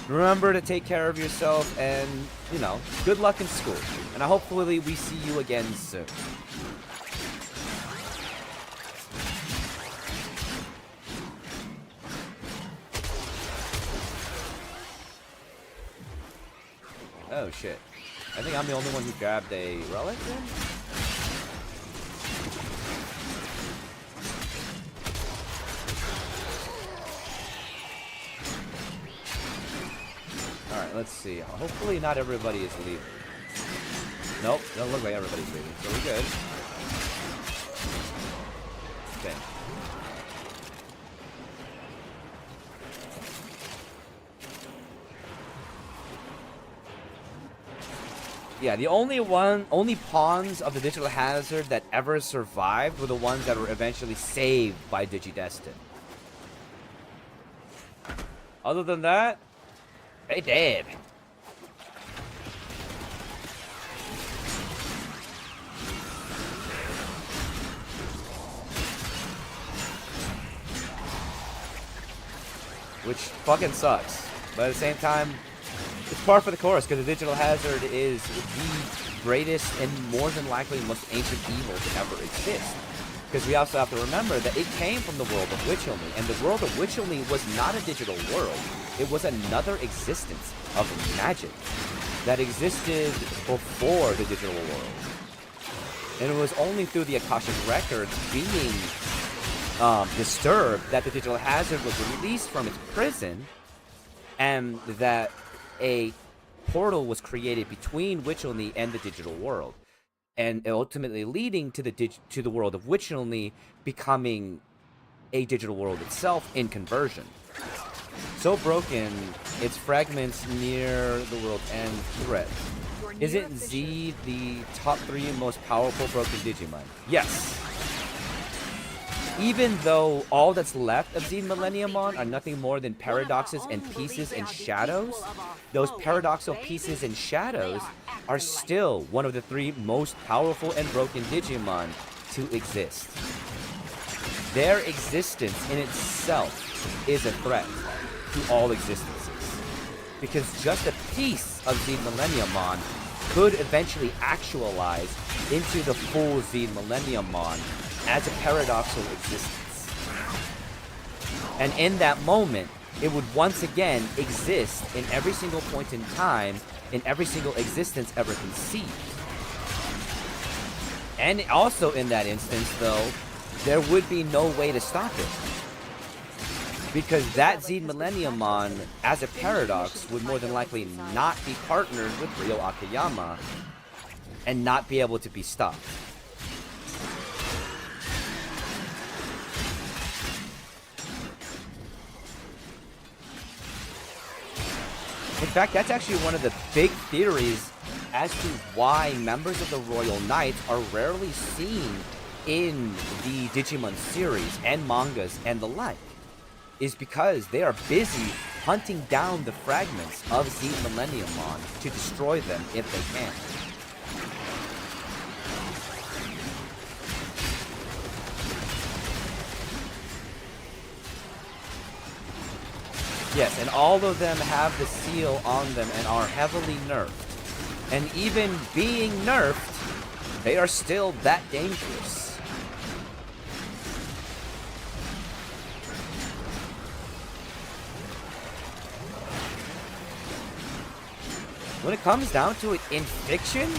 Remember to take care of yourself, and, you know, good luck in school. And hopefully we see you again soon. Oh shit. I think I'm the only one who grabbed a relic then? Alright, let's see. Hopefully not everybody is leaving. Nope, doesn't look like everybody's leaving, so we're good. Okay. Yeah, the only pawns of the digital hazard that ever survived were the ones that were eventually saved by Digidestin. Other than that, they dead. Which fucking sucks. But at the same time, it's par for the course, because the digital hazard is the greatest and more than likely most ancient evil to ever exist. Because we also have to remember that it came from the world of Witchelmy, and the world of Witchelmy was not a digital world. It was another existence of magic that existed before the digital world. And it was only through the Akashic Records being disturbed that the digital hazard was released from its prison, and that a portal was created between Witchelney and the digital world, and ultimately leading to the world of Witchelney becoming a digital world itself in conversion. So broken, its fragments near the world's end threat. Isn't Z the top 3 most powerful broken Digimon? Yes. Even though all that's left of Z Millenniumon are nothing more than paradoxes and pieces and shadows, those paradoxal pieces and shadows are still one of the 3 most powerful and broken Digimon to exist. Their existence in itself is a threat to all existences, because just a piece of Z Millenniumon could eventually actualize into the full Z Millenniumon as a paradoxal existence. And in that moment, it would once again exist in every single point in time, in every single existence ever conceived. And also in that instance, though, there would be no way to stop it. Because that Z Millenniumon, as a paradox, would more than likely not be partnered with Ryo Akiyama and not be able to be stopped. In fact, that's actually one of the big theories as to why members of the Royal Knights are rarely seen in the Digimon series and mangas and the like, is because they are busy hunting down the fragments of Z Millenniumon to destroy them if they can. Yes, and all of them have the seal on them and are heavily nerfed. And even being nerfed, they are still that dangerous. When it comes down to it, in fiction,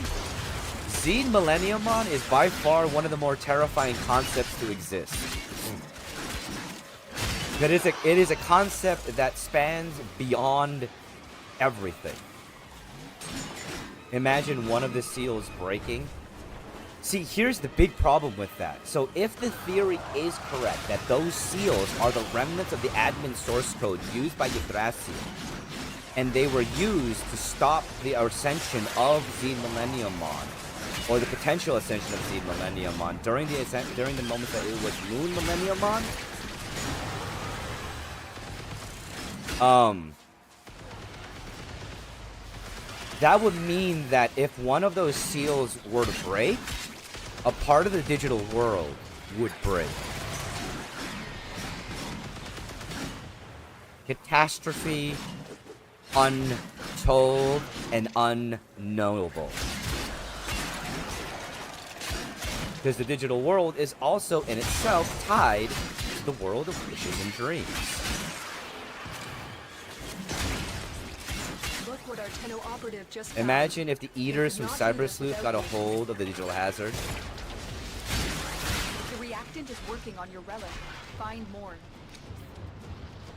Z Millenniumon is by far one of the more terrifying concepts to exist. It is a concept that spans beyond everything. Imagine one of the seals breaking. See, here's the big problem with that. So if the theory is correct that those seals are the remnants of the admin source code used by Yggdrasil, and they were used to stop the ascension of Z Millenniumon, or the potential ascension of Z Millenniumon during the moment that it was Moon Millenniumon, that would mean that if one of those seals were to break, a part of the digital world would break. Catastrophe, untold, and unknowable. Because the digital world is also in itself tied to the world of wishes and dreams. What our Tenno operative just Imagine if the Eaters from Cyber Sleuth got a hold of the digital hazard. The reactant is working on your relic. Find more.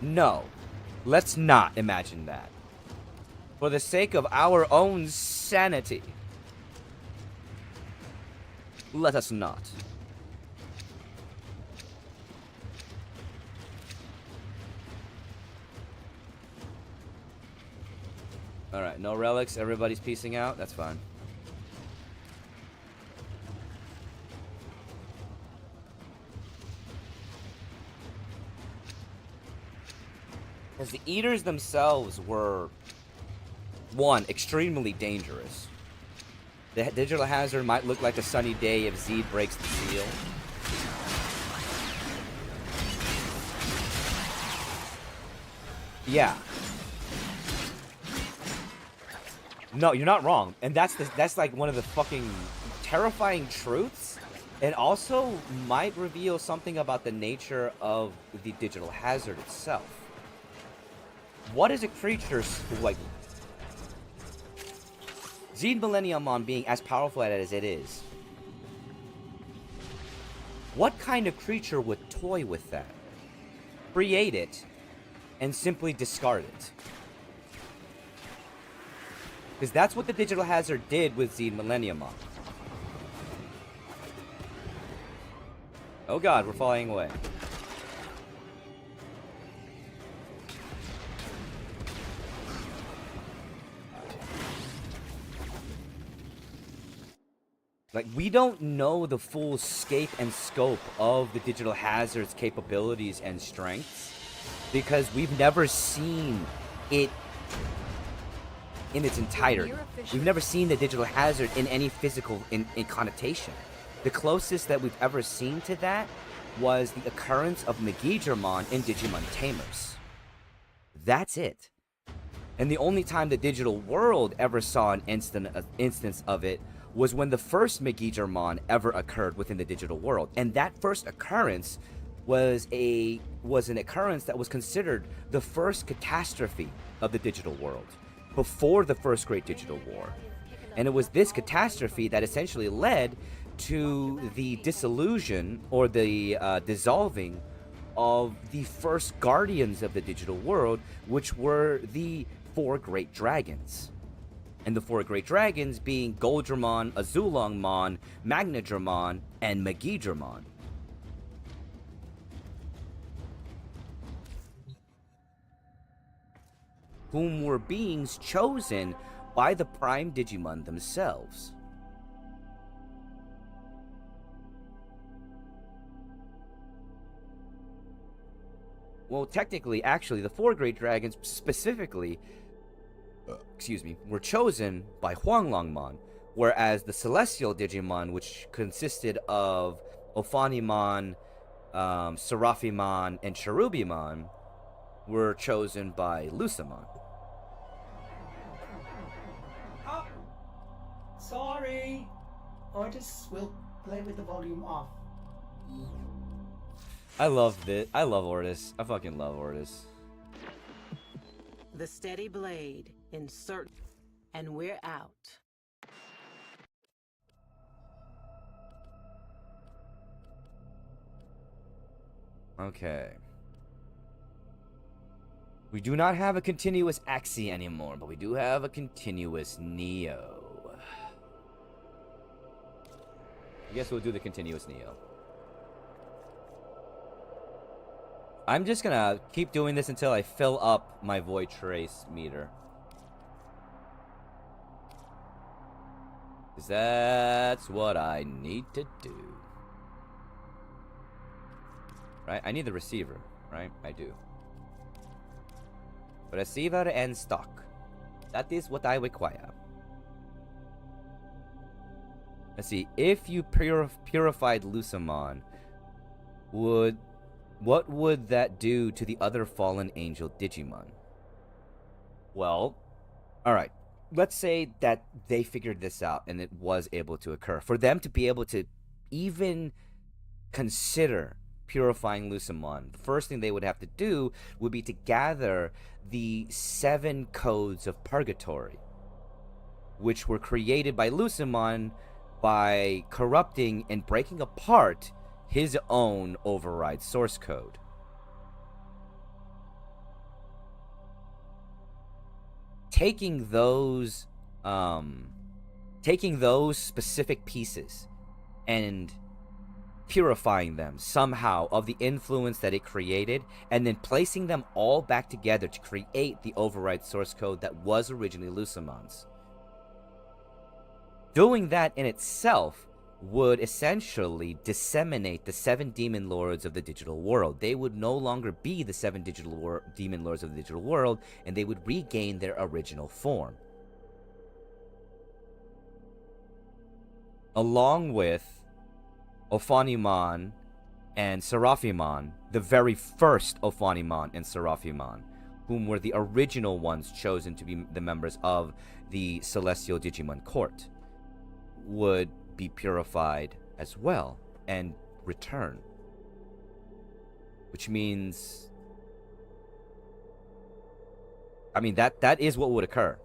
No, let's not imagine that. For the sake of our own sanity, let us not. Alright, no relics, everybody's peacing out, that's fine. As the Eaters themselves were, one, extremely dangerous. The digital hazard might look like a sunny day if Z breaks the seal. Yeah. No, you're not wrong. And that's like one of the fucking terrifying truths. And also might reveal something about the nature of the digital hazard itself. What is a creature like Z Millenniumon being as powerful as it is? What kind of creature would toy with that? Create it and simply discard it? Because that's what the Digital Hazard did with Zed Millenniumon. Oh god, we're falling away. Like, we don't know the full scape and scope of the Digital Hazard's capabilities and strengths because we've never seen it in its entirety. We've never seen the Digital Hazard in any physical in connotation. The closest that we've ever seen to that was the occurrence of Megidramon in Digimon Tamers. That's it. And the only time the digital world ever saw an instance of it was when the first Megidramon ever occurred within the digital world. And that first occurrence was an occurrence that was considered the first catastrophe of the digital world before the First Great Digital War. And it was this catastrophe that essentially led to the dissolution or the dissolving of the first guardians of the digital world, which were the 4 great dragons. And the 4 great dragons being Goldramon, Azulongmon, Magnadramon, and Megidramon. Whom were beings chosen by the Prime Digimon themselves. Well, technically, actually, the 4 great dragons specifically were chosen by Huanglongmon, whereas the Celestial Digimon, which consisted of Ophanimon, Seraphimon, and Cherubimon, were chosen by Lucamon. Oh, sorry. Artists will play with the volume off. I love this. I love Ortis. I fucking love Ortis. The steady blade, insert, and we're out. Okay. We do not have a continuous Axie anymore, but we do have a continuous Neo. I guess we'll do the continuous Neo. I'm just gonna keep doing this until I fill up my Void Trace meter. 'Cause that's what I need to do. Right? I need the receiver, right? I do. Receiver and stock. That is what I require. Let's see. If you purified Lucamon, what would that do to the other fallen angel Digimon? Well, alright. Let's say that they figured this out and it was able to occur. For them to be able to even consider purifying Lucamon, the first thing they would have to do would be to gather the 7 codes of purgatory, which were created by Lucamon by corrupting and breaking apart his own override source code. Taking those specific pieces and purifying them somehow of the influence that it created, and then placing them all back together to create the override source code that was originally Lucamon's. Doing that in itself would essentially disseminate the 7 demon lords of the digital world. They would no longer be the 7 demon lords of the digital world, and they would regain their original form. Along with Ophanimon and Seraphimon, the very first Ophanimon and Seraphimon, whom were the original ones chosen to be the members of the Celestial Digimon Court, would be purified as well and return. Which means, I mean, that is what would occur.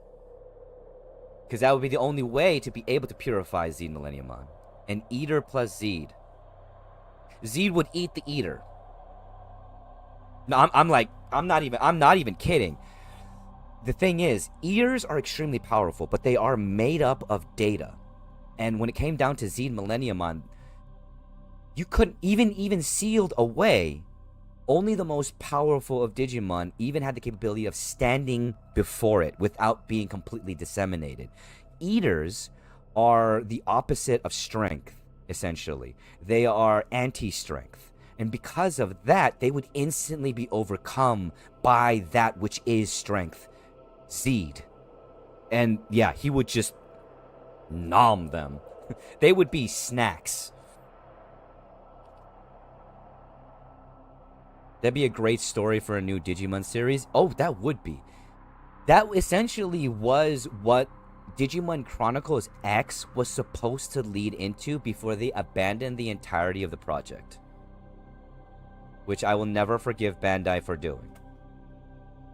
Because that would be the only way to be able to purify Zed Millenniumon. An Eater plus Zed. Zed would eat the Eater. No, I'm not even kidding. The thing is, ears are extremely powerful, but they are made up of data. And when it came down to Xeed Millenniumon, you couldn't even sealed away. Only the most powerful of Digimon even had the capability of standing before it without being completely disseminated. Eaters are the opposite of strength, essentially. They are anti-strength. And because of that, they would instantly be overcome by that which is strength, Xeed. And yeah, he would just nom them. They would be snacks. That'd be a great story for a new Digimon series. Oh, that would be. That essentially was what Digimon Chronicles X was supposed to lead into before they abandoned the entirety of the project. Which I will never forgive Bandai for doing.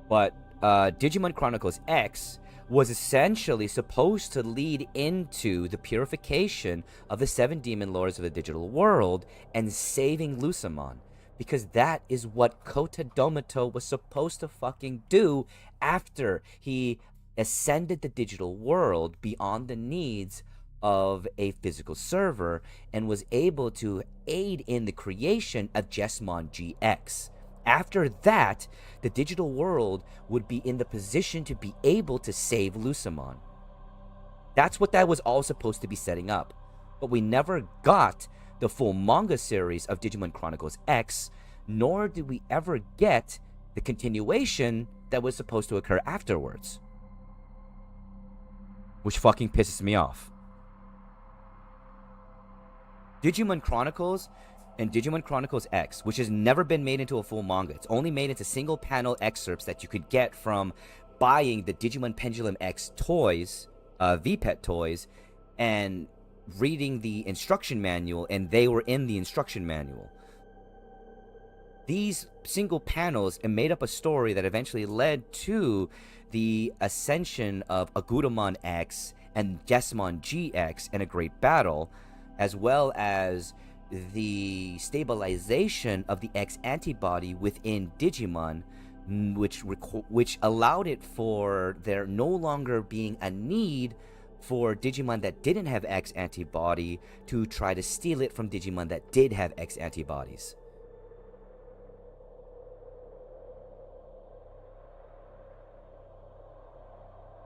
But Digimon Chronicles X was essentially supposed to lead into the purification of the 7 demon lords of the digital world and saving Lusamon. Because that is what Kota Domoto was supposed to fucking do after he ascended the digital world beyond the needs of a physical server and was able to aid in the creation of Jesmon GX. After that, the digital world would be in the position to be able to save Lusamon. That's what that was all supposed to be setting up. But we never got the full manga series of Digimon Chronicles X, nor did we ever get the continuation that was supposed to occur afterwards. Which fucking pisses me off. Digimon Chronicles and Digimon Chronicles X, which has never been made into a full manga. It's only made into single panel excerpts that you could get from buying the Digimon Pendulum X toys, VPET toys, and reading the instruction manual, and they were in the instruction manual. These single panels made up a story that eventually led to the ascension of Agudamon X and Jesmon GX in a great battle, as well as the stabilization of the X antibody within Digimon, which allowed it for there no longer being a need for Digimon that didn't have X antibody to try to steal it from Digimon that did have X antibodies.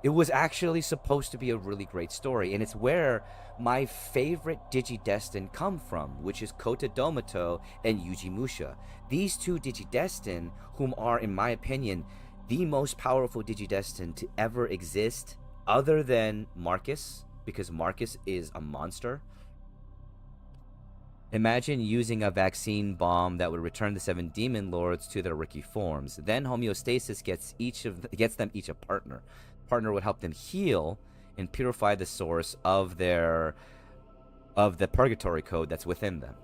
It was actually supposed to be a really great story, and it's where my favorite Digidestin come from, which is Kota Domoto and Yuji Musha. These two Digidestin, whom are, in my opinion, the most powerful Digidestin to ever exist, other than Marcus, because Marcus is a monster. Imagine using a vaccine bomb that would return the 7 demon lords to their Riki forms. Then homeostasis gets them each a partner. Partner would help them heal and purify the source of the purgatory code that's within them.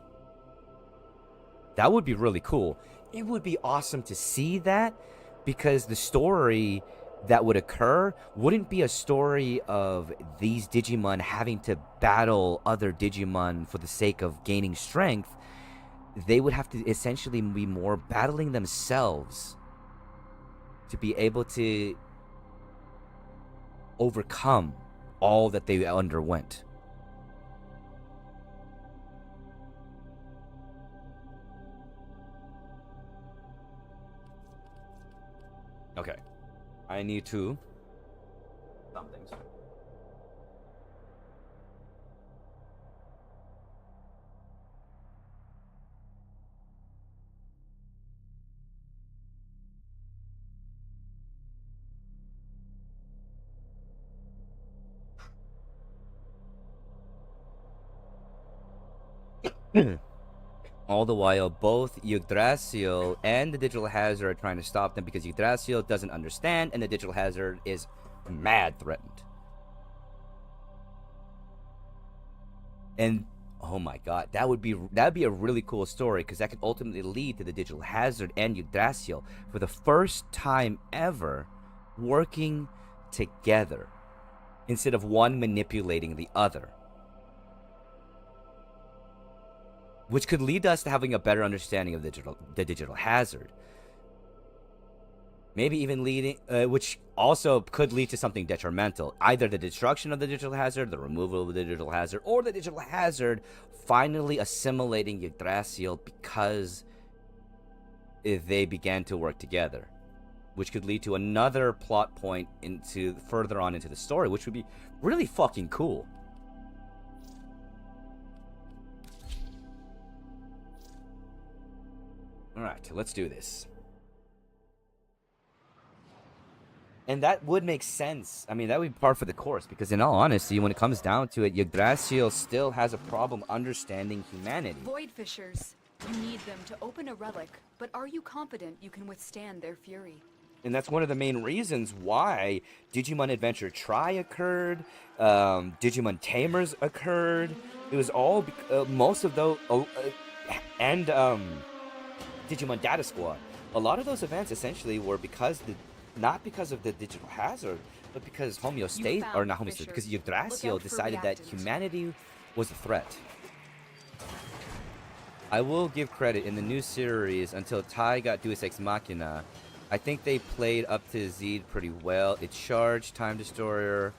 That would be really cool. It would be awesome to see that, because the story that would occur wouldn't be a story of these Digimon having to battle other Digimon for the sake of gaining strength. They would have to essentially be more battling themselves to be able to overcome all that they underwent. Okay. I need to some things. All the while, both Yggdrasil and the Digital Hazard are trying to stop them because Yggdrasil doesn't understand and the Digital Hazard is mad threatened. And oh my god, that'd be a really cool story, because that could ultimately lead to the Digital Hazard and Yggdrasil for the first time ever working together instead of one manipulating the other. Which could lead us to having a better understanding of the digital hazard. Maybe even leading, which also could lead to something detrimental. Either the destruction of the digital hazard, the removal of the digital hazard, or the digital hazard finally assimilating Yggdrasil because they began to work together. Which could lead to another plot point into further on into the story, which would be really fucking cool. Alright, let's do this. And that would make sense. I mean, that would be par for the course, because in all honesty, when it comes down to it, Yggdrasil still has a problem understanding humanity. Void Fishers. You need them to open a relic, but are you confident you can withstand their fury? And that's one of the main reasons why Digimon Adventure Tri occurred, Digimon Tamers occurred. It was all, most of those, and Digimon Data Squad. A lot of those events essentially were because not because of the digital hazard, but because homeostasis, or not homeostasis, because Yggdrasil decided that humanity was a threat. I will give credit, in the new series, until Tai got Deus Ex Machina, I think they played up to Zed pretty well. It charged Time Destroyer,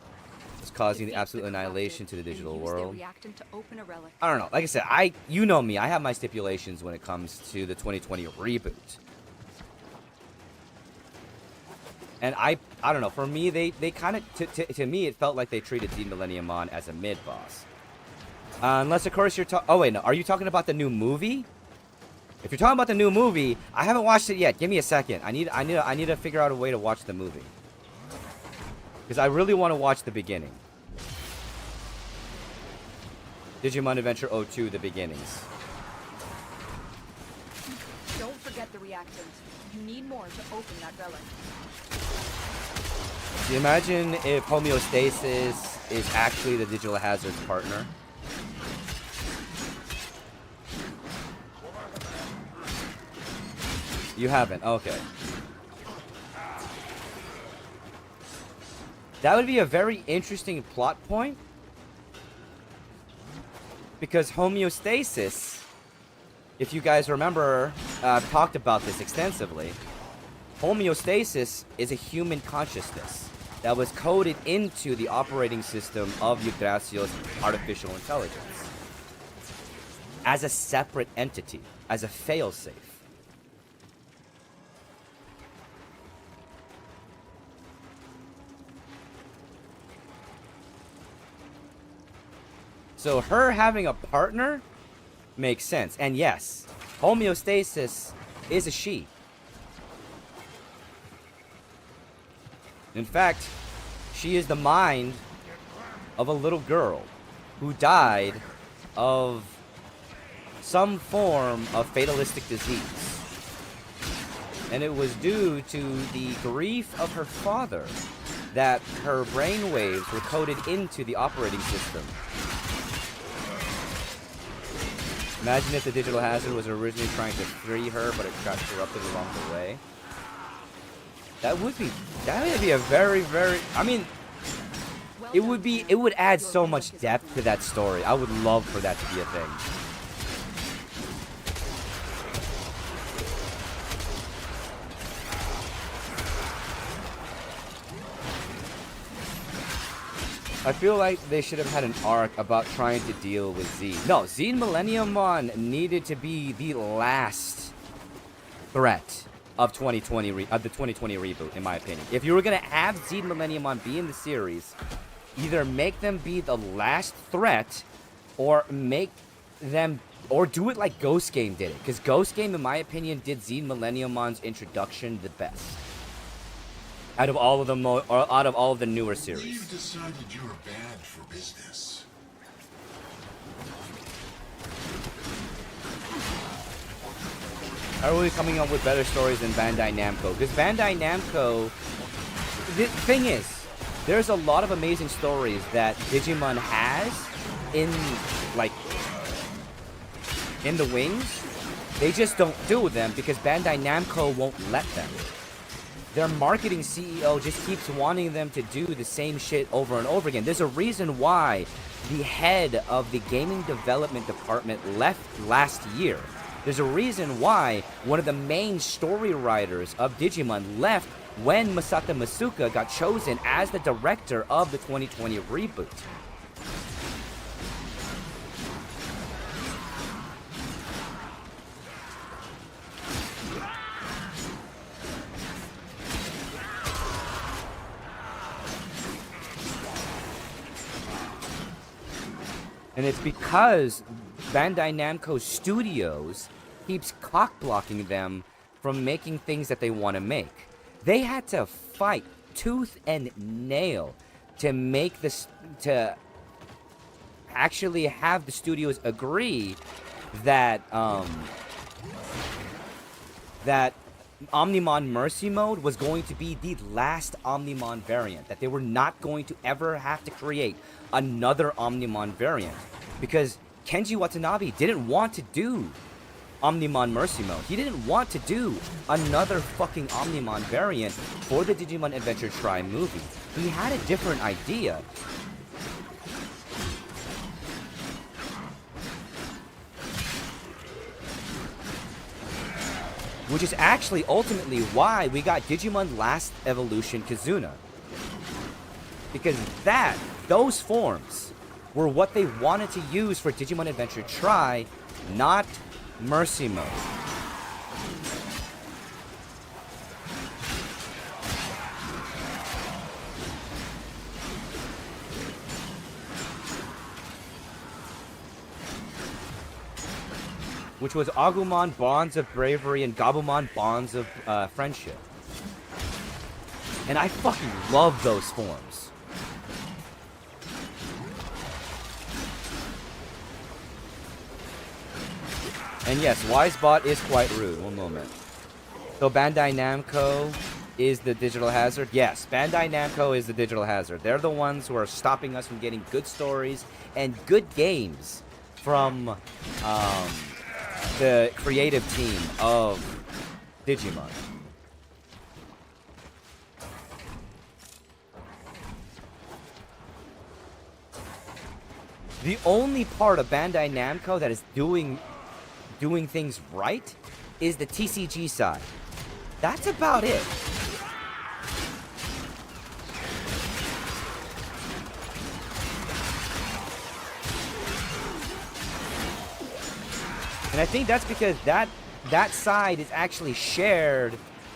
was causing the absolute annihilation to the digital world. I don't know. Like I said, you know me. I have my stipulations when it comes to the 2020 reboot. And I don't know. For me, they kind of, to me, it felt like they treated Zed Millenniumon as a mid-boss. Unless, of course, you're talking... Oh, wait, no. Are you talking about the new movie? If you're talking about the new movie, I haven't watched it yet. Give me a second. I need to figure out a way to watch the movie. Because I really want to watch the beginning. Digimon Adventure 02, the beginnings. Don't forget the reactant. You need more to open that relic. Do you imagine if homeostasis is actually the digital hazard's partner? You haven't? Okay. That would be a very interesting plot point. Because homeostasis, if you guys remember, I've talked about this extensively. Homeostasis is a human consciousness that was coded into the operating system of Yggdrasil's artificial intelligence. As a separate entity, as a failsafe. So her having a partner makes sense. And yes, homeostasis is a she. In fact, she is the mind of a little girl who died of some form of fatalistic disease. And it was due to the grief of her father that her brainwaves were coded into the operating system. Imagine if the digital hazard was originally trying to free her, but it got corrupted along the way. That would be a very, very, I mean, it would add so much depth to that story. I would love for that to be a thing. I feel like they should have had an arc about trying to deal with Zed. No, Zed Millenniumon needed to be the last threat of 2020 of the 2020 reboot, in my opinion. If you were gonna have Zed Millenniumon be in the series, either make them be the last threat, or make them, or do it like Ghost Game did it. Because Ghost Game, in my opinion, did Zed Millenniumon's introduction the best. Out of all of them, or out of all of the newer series. You've decided you're bad for business. Are we coming up with better stories than Bandai Namco? Because Bandai Namco, the thing is, there's a lot of amazing stories that Digimon has in, like, in the wings. They just don't do them because Bandai Namco won't let them. Their marketing CEO just keeps wanting them to do the same shit over and over again. There's a reason why the head of the gaming development department left last year. There's a reason why one of the main story writers of Digimon left when Masato Masuka got chosen as the director of the 2020 reboot. And it's because Bandai Namco Studios keeps cock-blocking them from making things that they want to make. They had to fight tooth and nail to make this, to actually have the studios agree that that Omnimon Mercy Mode was going to be the last Omnimon variant, that they were not going to ever have to create another Omnimon variant, because Kenji Watanabe didn't want to do Omnimon Mercy Mode. He didn't want to do another fucking Omnimon variant for the Digimon Adventure Tri movie. He had a different idea. Which is actually ultimately why we got Digimon Last Evolution Kizuna. Because those forms were what they wanted to use for Digimon Adventure Tri, not Mercy Mode. Which was Agumon Bonds of Bravery and Gabumon Bonds of Friendship. And I fucking love those forms. And yes, Wisebot is quite rude. One moment. So Bandai Namco is the digital hazard? Yes, Bandai Namco is the digital hazard. They're the ones who are stopping us from getting good stories and good games from the creative team of Digimon. The only part of Bandai Namco that is doing things right is the TCG side. That's about it. And I think that's because that side is actually shared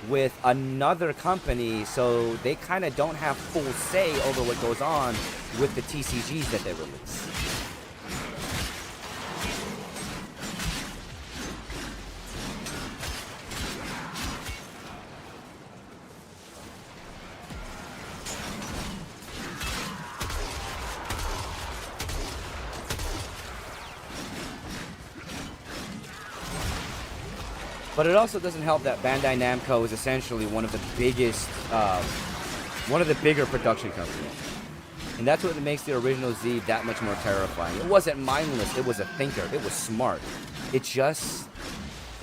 with another company, so they kind of don't have full say over what goes on with the TCGs that they release. But it also doesn't help that Bandai Namco is essentially one of the biggest, one of the bigger production companies. And that's what makes the original Z that much more terrifying. It wasn't mindless, it was a thinker, it was smart. It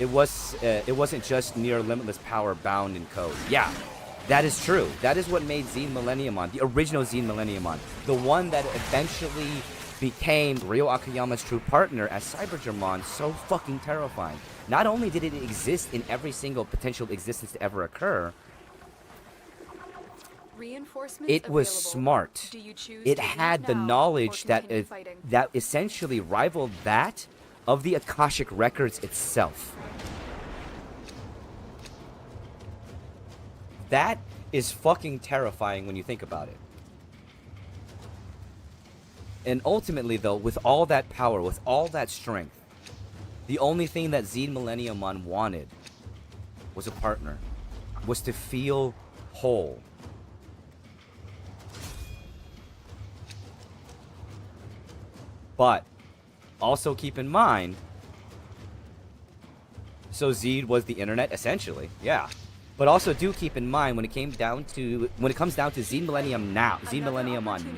wasn't just near limitless power bound in code. Yeah, that is true. That is what made Z Millenniumon, the original Z Millenniumon, the one that eventually became Ryo Akiyama's true partner as Cybergermon, so fucking terrifying. Not only did it exist in every single potential existence to ever occur, it was smart. It had the knowledge that essentially rivaled that of the Akashic Records itself. That is fucking terrifying when you think about it. And ultimately, though, with all that power, with all that strength, the only thing that Z Millenniumon wanted was a partner, was to feel whole. But also keep in mind, so Z was the internet essentially, yeah. But also do keep in mind when it comes down to Z Millenniumon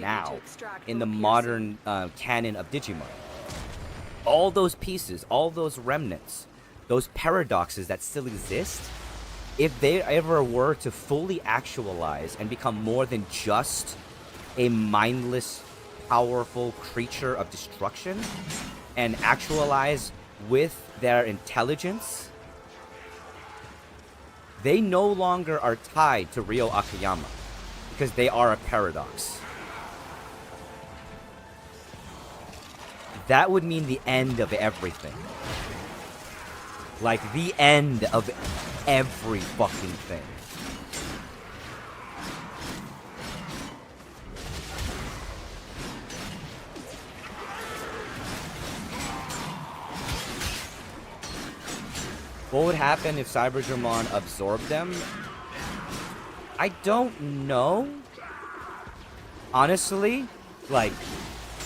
now, in the modern canon of Digimon. All those pieces, all those remnants, those paradoxes that still exist, if they ever were to fully actualize and become more than just a mindless, powerful creature of destruction, and actualize with their intelligence, they no longer are tied to Ryo Akiyama because they are a paradox. That would mean the end of everything. Like, the end of every fucking thing. What would happen if Cybergermon absorbed them? I don't know. Honestly, like,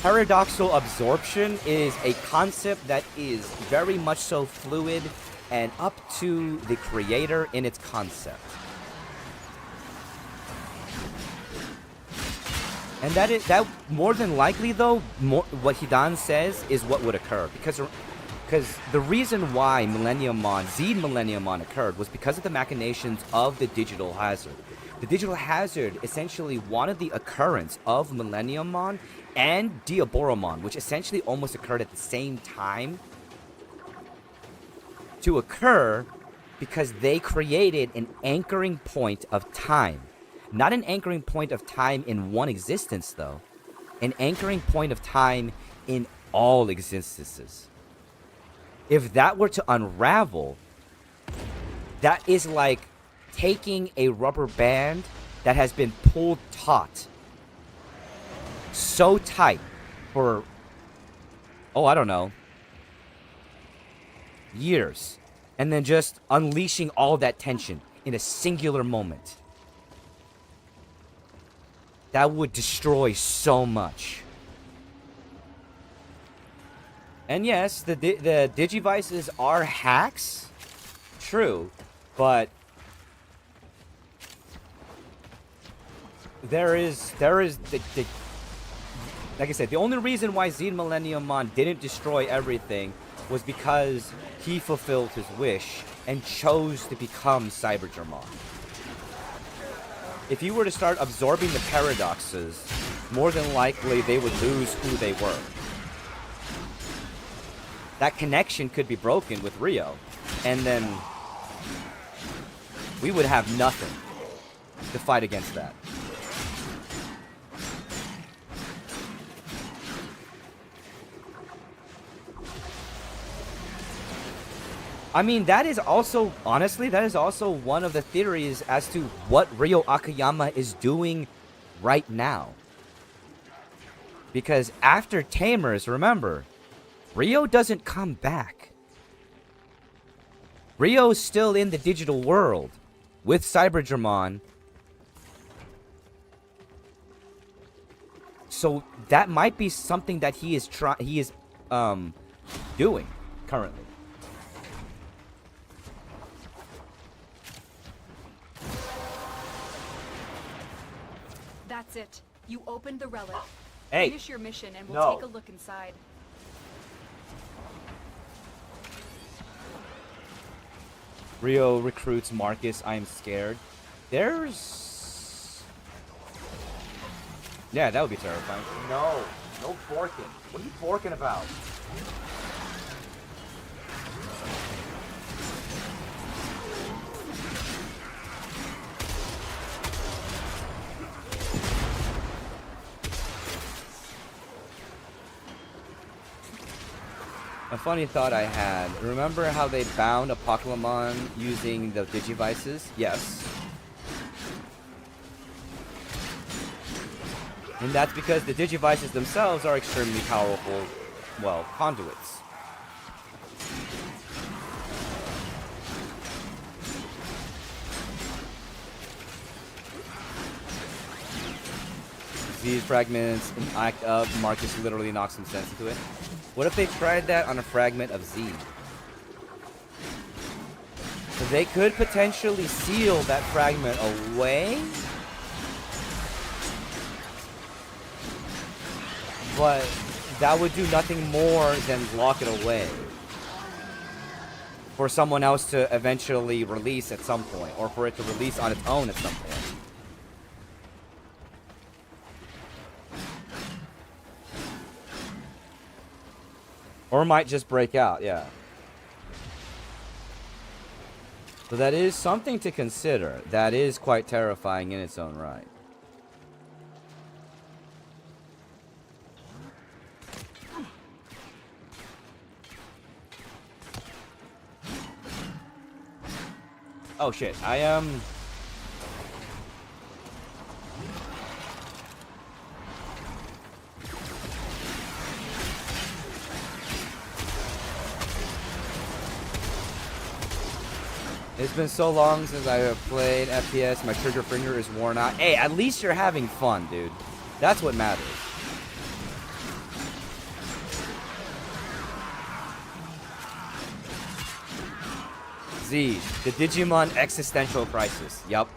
paradoxal absorption is a concept that is very much so fluid and up to the creator in its concept. And that more than likely though, what Hidan says is what would occur because the reason why Millenniummon, Z Millenniummon occurred was because of the machinations of the Digital Hazard. The Digital Hazard essentially wanted the occurrence of Millenniummon and Diaboromon, which essentially almost occurred at the same time, to occur because they created an anchoring point of time. Not an anchoring point of time in one existence, though. An anchoring point of time in all existences. If that were to unravel, that is like taking a rubber band that has been pulled taut so tight for, oh, I don't know, years, and then just unleashing all that tension in a singular moment. That would destroy so much. And yes, the Digivices are hacks, true, but there is the like I said, the only reason why Z Millenniummon didn't destroy everything was because he fulfilled his wish and chose to become Cybergermon. If you were to start absorbing the paradoxes, more than likely they would lose who they were. That connection could be broken with Ryo, and then we would have nothing to fight against that. I mean, that is also, honestly, that is also one of the theories as to what Ryo Akiyama is doing right now. Because after Tamers, remember, Ryo doesn't come back. Ryo's still in the digital world with Cybergermon. So that might be something that he is doing currently. That's it. You opened the relic. Hey. Finish your mission and we'll No. take a look inside. Ryo recruits Marcus. I am scared. There's... Yeah, that would be terrifying. No. No borking. What are you borking about? A funny thought I had. Remember how they bound a Pokemon using the Digivices? Yes. And that's because the Digivices themselves are extremely powerful, well, conduits. These fragments act up. Marcus literally knocks some sense into it. What if they tried that on a fragment of Z? So they could potentially seal that fragment away. But that would do nothing more than lock it away. For someone else to eventually release at some point. Or for it to release on its own at some point. Or might just break out, yeah. So that is something to consider. That is quite terrifying in its own right. Oh shit, I am... It's been so long since I have played FPS, my trigger finger is worn out. Hey, at least you're having fun, dude. That's what matters. Z, the Digimon existential crisis. Yup.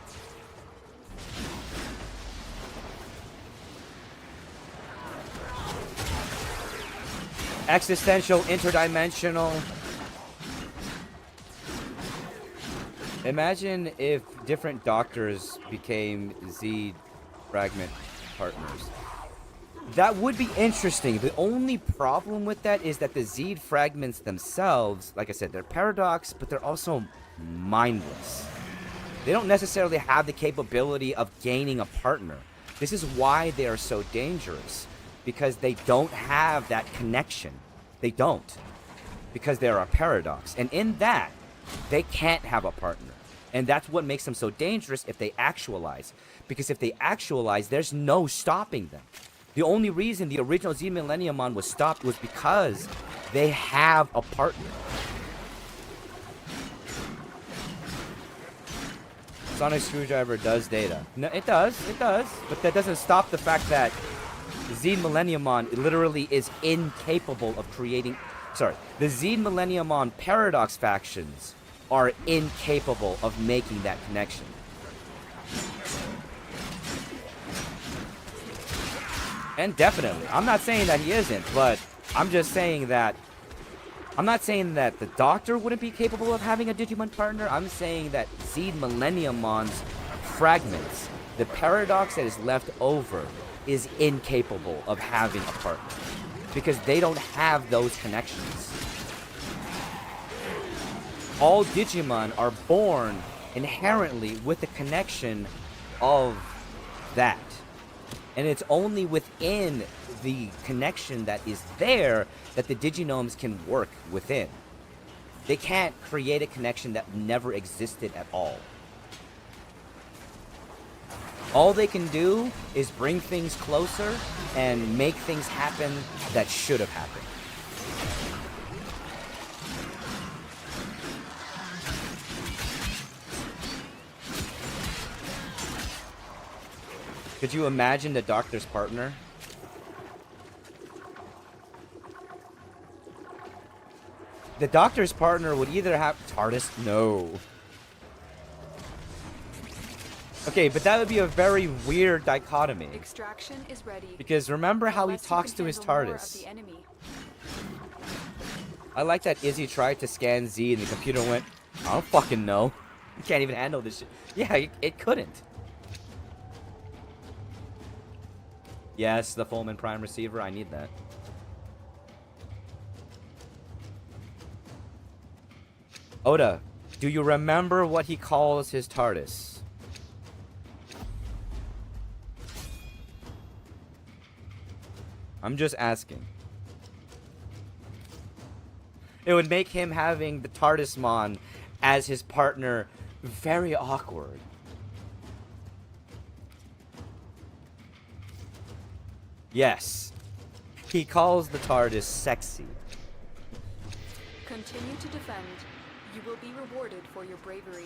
Existential, interdimensional. Imagine if different doctors became Z fragment partners. That would be interesting. The only problem with that is that the Z fragments themselves, like I said, they're paradox, but they're also mindless. They don't necessarily have the capability of gaining a partner. This is why they are so dangerous, because they don't have that connection. They don't, because they're a paradox. And in that, they can't have a partner. And that's what makes them so dangerous if they actualize. Because if they actualize, there's no stopping them. The only reason the original Z Millenniumon was stopped was because they have a partner. Sonic Screwdriver does data. No, it does. But that doesn't stop the fact that Z Millenniumon literally is incapable of creating... Sorry, the Z Millenniumon Paradox factions are incapable of making that connection. And definitely, I'm not saying that he isn't, but I'm just saying that... I'm not saying that the Doctor wouldn't be capable of having a Digimon partner. I'm saying that Z Millenniumon's fragments, the paradox that is left over, is incapable of having a partner. Because they don't have those connections. All Digimon are born inherently with the connection of that. And it's only within the connection that is there that the Diginomes can work within. They can't create a connection that never existed at all. All they can do is bring things closer and make things happen that should have happened. Could you imagine the Doctor's partner? The Doctor's partner would either have... TARDIS? No. Okay, but that would be a very weird dichotomy. Extraction is ready. Because remember how he Unless you talks can to his handle more of TARDIS. the enemy. I like that Izzy tried to scan Z and the computer went, I don't fucking know. You can't even handle this shit. Yeah, it couldn't. Yes, the Fullman Prime receiver, I need that. Oda, do you remember what he calls his TARDIS? I'm just asking. It would make him having the TARDISmon as his partner very awkward. Yes. He calls the TARDIS sexy. Continue to defend. You will be rewarded for your bravery.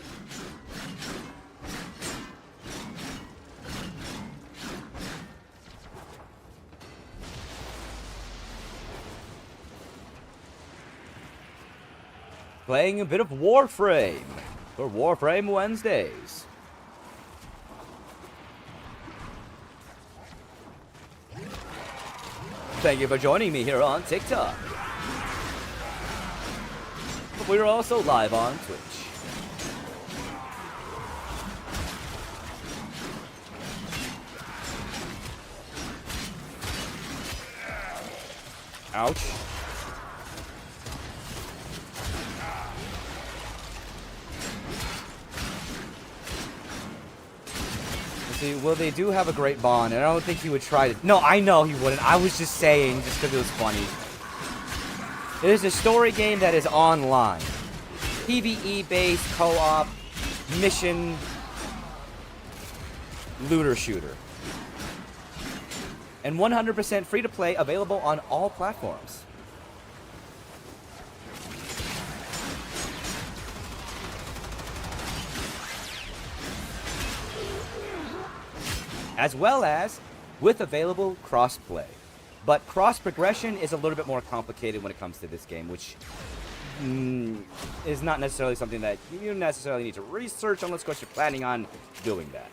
Playing a bit of Warframe for Warframe Wednesdays. Thank you for joining me here on TikTok. We're also live on Twitch. Ouch. See, well, they do have a great bond, and I don't think he would try to... No, I know he wouldn't. I was just saying, just because it was funny. It is a story game that is online. PvE-based, co-op, mission, looter shooter. And 100% free-to-play, available on all platforms. As well as with available cross-play. But cross-progression is a little bit more complicated when it comes to this game, which is not necessarily something that you necessarily need to research unless, of course, you're planning on doing that.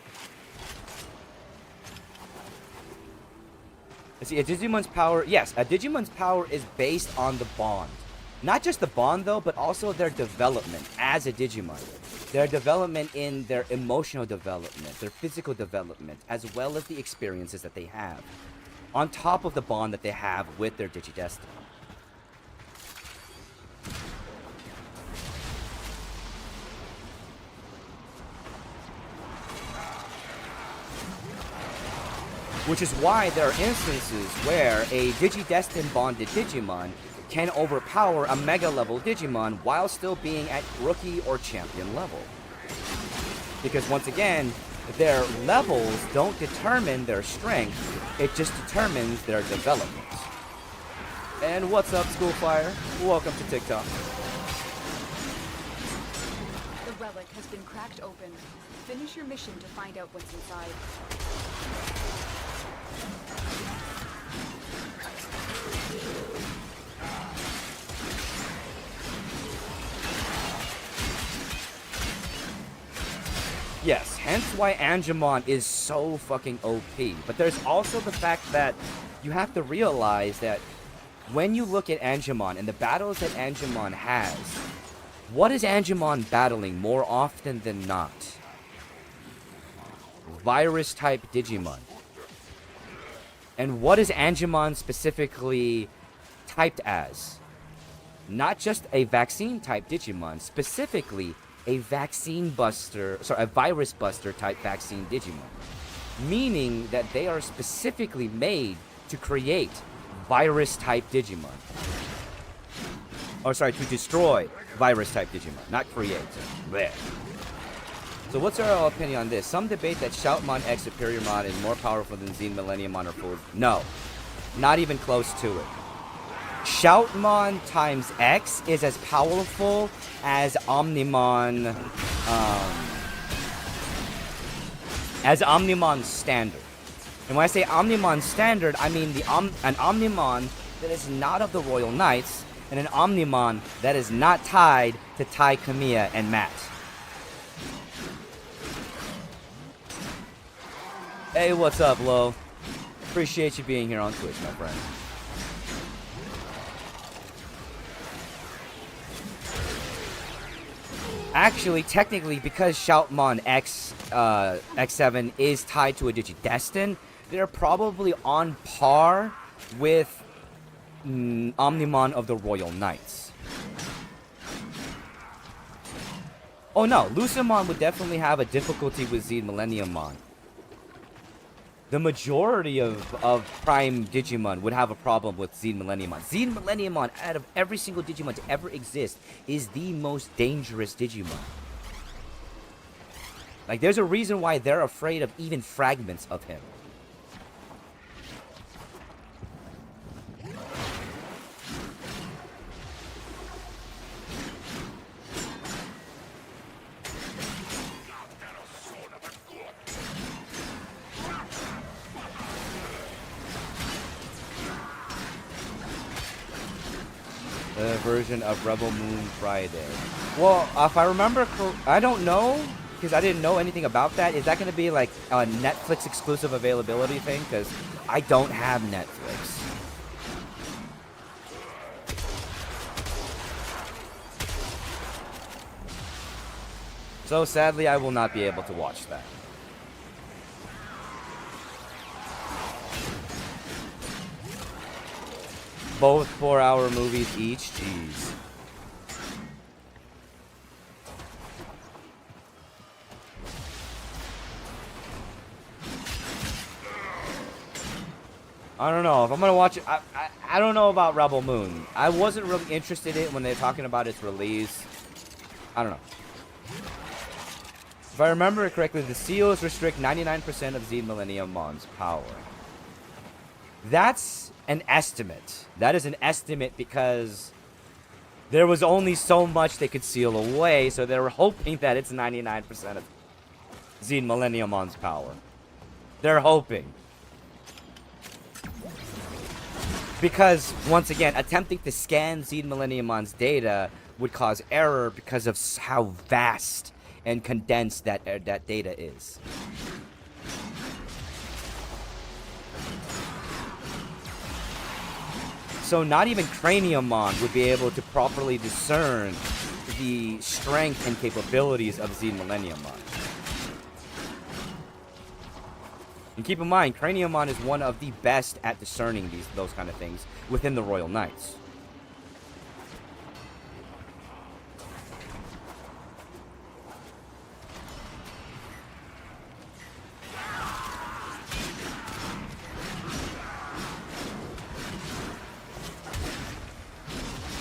See, a Digimon's power... Yes, a Digimon's power is based on the bond. Not just the bond, though, but also their development as a Digimon. Their development in their emotional development, their physical development, as well as the experiences that they have. On top of the bond that they have with their Digidestin. Which is why there are instances where a Digidestin bonded Digimon can overpower a Mega level Digimon while still being at rookie or champion level. Because once again, their levels don't determine their strength, it just determines their development. And what's up, Schoolfire? Welcome to TikTok. The relic has been cracked open. Finish your mission to find out what's inside. Yes, hence why Angemon is so fucking OP. But there's also the fact that you have to realize that when you look at Angemon and the battles that Angemon has, what is Angemon battling more often than not? Virus-type Digimon. And what is Angemon specifically typed as? Not just a vaccine-type Digimon, specifically a virus buster type vaccine Digimon. Meaning that they are specifically made to create virus type Digimon. Or sorry, to destroy virus type Digimon, not create. Blech. So what's our opinion on this? Some debate that Shoutmon X Superiormon is more powerful than Xen Millenniummon or Forward. No, not even close to it. Shoutmon times X is as powerful as Omnimon standard. And when I say Omnimon standard, I mean an Omnimon that is not of the Royal Knights and an Omnimon that is not tied to Tai Kamiya and Matt. Hey, what's up, Lo? Appreciate you being here on Twitch, my friend. Actually, technically, because Shoutmon X7 is tied to a Digidestin, they're probably on par with Omnimon of the Royal Knights. Oh no, Lucimon would definitely have a difficulty with Xen Millenniummon. The majority of Prime Digimon would have a problem with Xen Millenniummon. Xen Millenniummon, out of every single Digimon to ever exist, is the most dangerous Digimon. Like, there's a reason why they're afraid of even fragments of him. Version of Rebel Moon Friday. Well, if I remember, I don't know, because I didn't know anything about that. Is that going to be like a Netflix exclusive availability thing? Because I don't have Netflix. So sadly, I will not be able to watch that. Both 4-hour movies each, jeez. I don't know if I'm gonna watch it. I don't know about Rebel Moon. I wasn't really interested in it when they're talking about its release. I don't know. If I remember it correctly, the seals restrict 99% of Zed Millennium Mon's power. That's an estimate. That is an estimate because there was only so much they could seal away, so they were hoping that it's 99% of Zed Millennium Mon's power. They're hoping. Because, once again, attempting to scan Zed Millennium Mon's data would cause error because of how vast and condensed that data is. So not even Craniumon would be able to properly discern the strength and capabilities of Zed Millennium Mon. And keep in mind, Craniumon is one of the best at discerning those kind of things within the Royal Knights.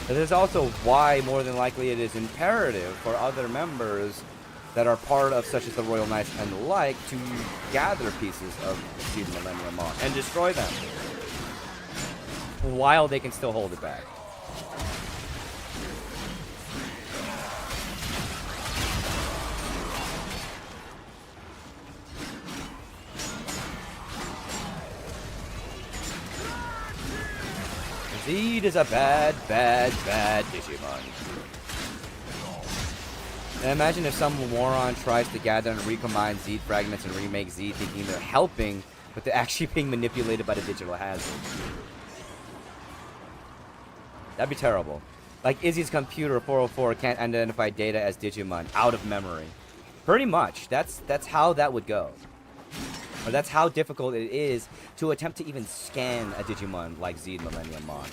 That is also why, more than likely, it is imperative for other members that are part of such as the Royal Knights and the like to gather pieces of Zed Millennium Mon and destroy them while they can still hold it back. Zed is a bad, bad, bad Digimon. And imagine if some moron tries to gather and recombine Zed fragments and remake Zed thinking they're helping, but they're actually being manipulated by the digital hazard. That'd be terrible. Like Izzy's computer 404 can't identify data as Digimon out of memory. Pretty much. That's how that would go. Or that's how difficult it is to attempt to even scan a Digimon like Zed Millennium Mon.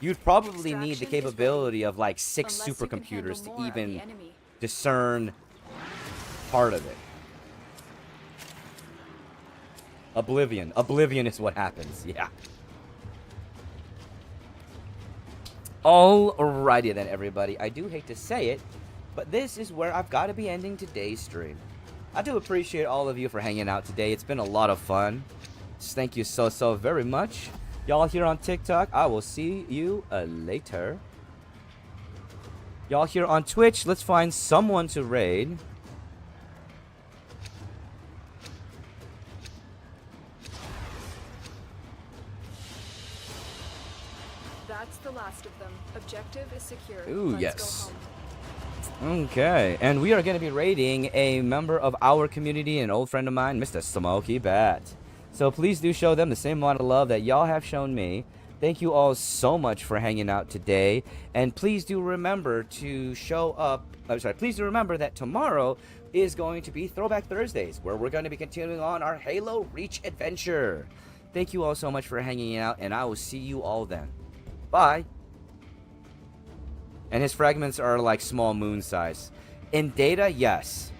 You'd probably need the capability of like 6 supercomputers to even discern part of it. Oblivion. Oblivion is what happens, yeah. Alrighty then, everybody. I do hate to say it, but this is where I've got to be ending today's stream. I do appreciate all of you for hanging out today. It's been a lot of fun. Just thank you so very much. Y'all here on TikTok, I will see you later. Y'all here on Twitch, let's find someone to raid. That's the last of them. Objective is secure. Ooh, Let's yes. go home. Okay, and we are going to be raiding a member of our community, an old friend of mine, Mr. Smoky Bat. So please do show them the same amount of love that y'all have shown me. Thank you all so much for hanging out today. And please do remember to show up. Please do remember that tomorrow is going to be Throwback Thursdays, where we're going to be continuing on our Halo Reach adventure. Thank you all so much for hanging out, and I will see you all then. Bye. And his fragments are like small moon size. In data, yes.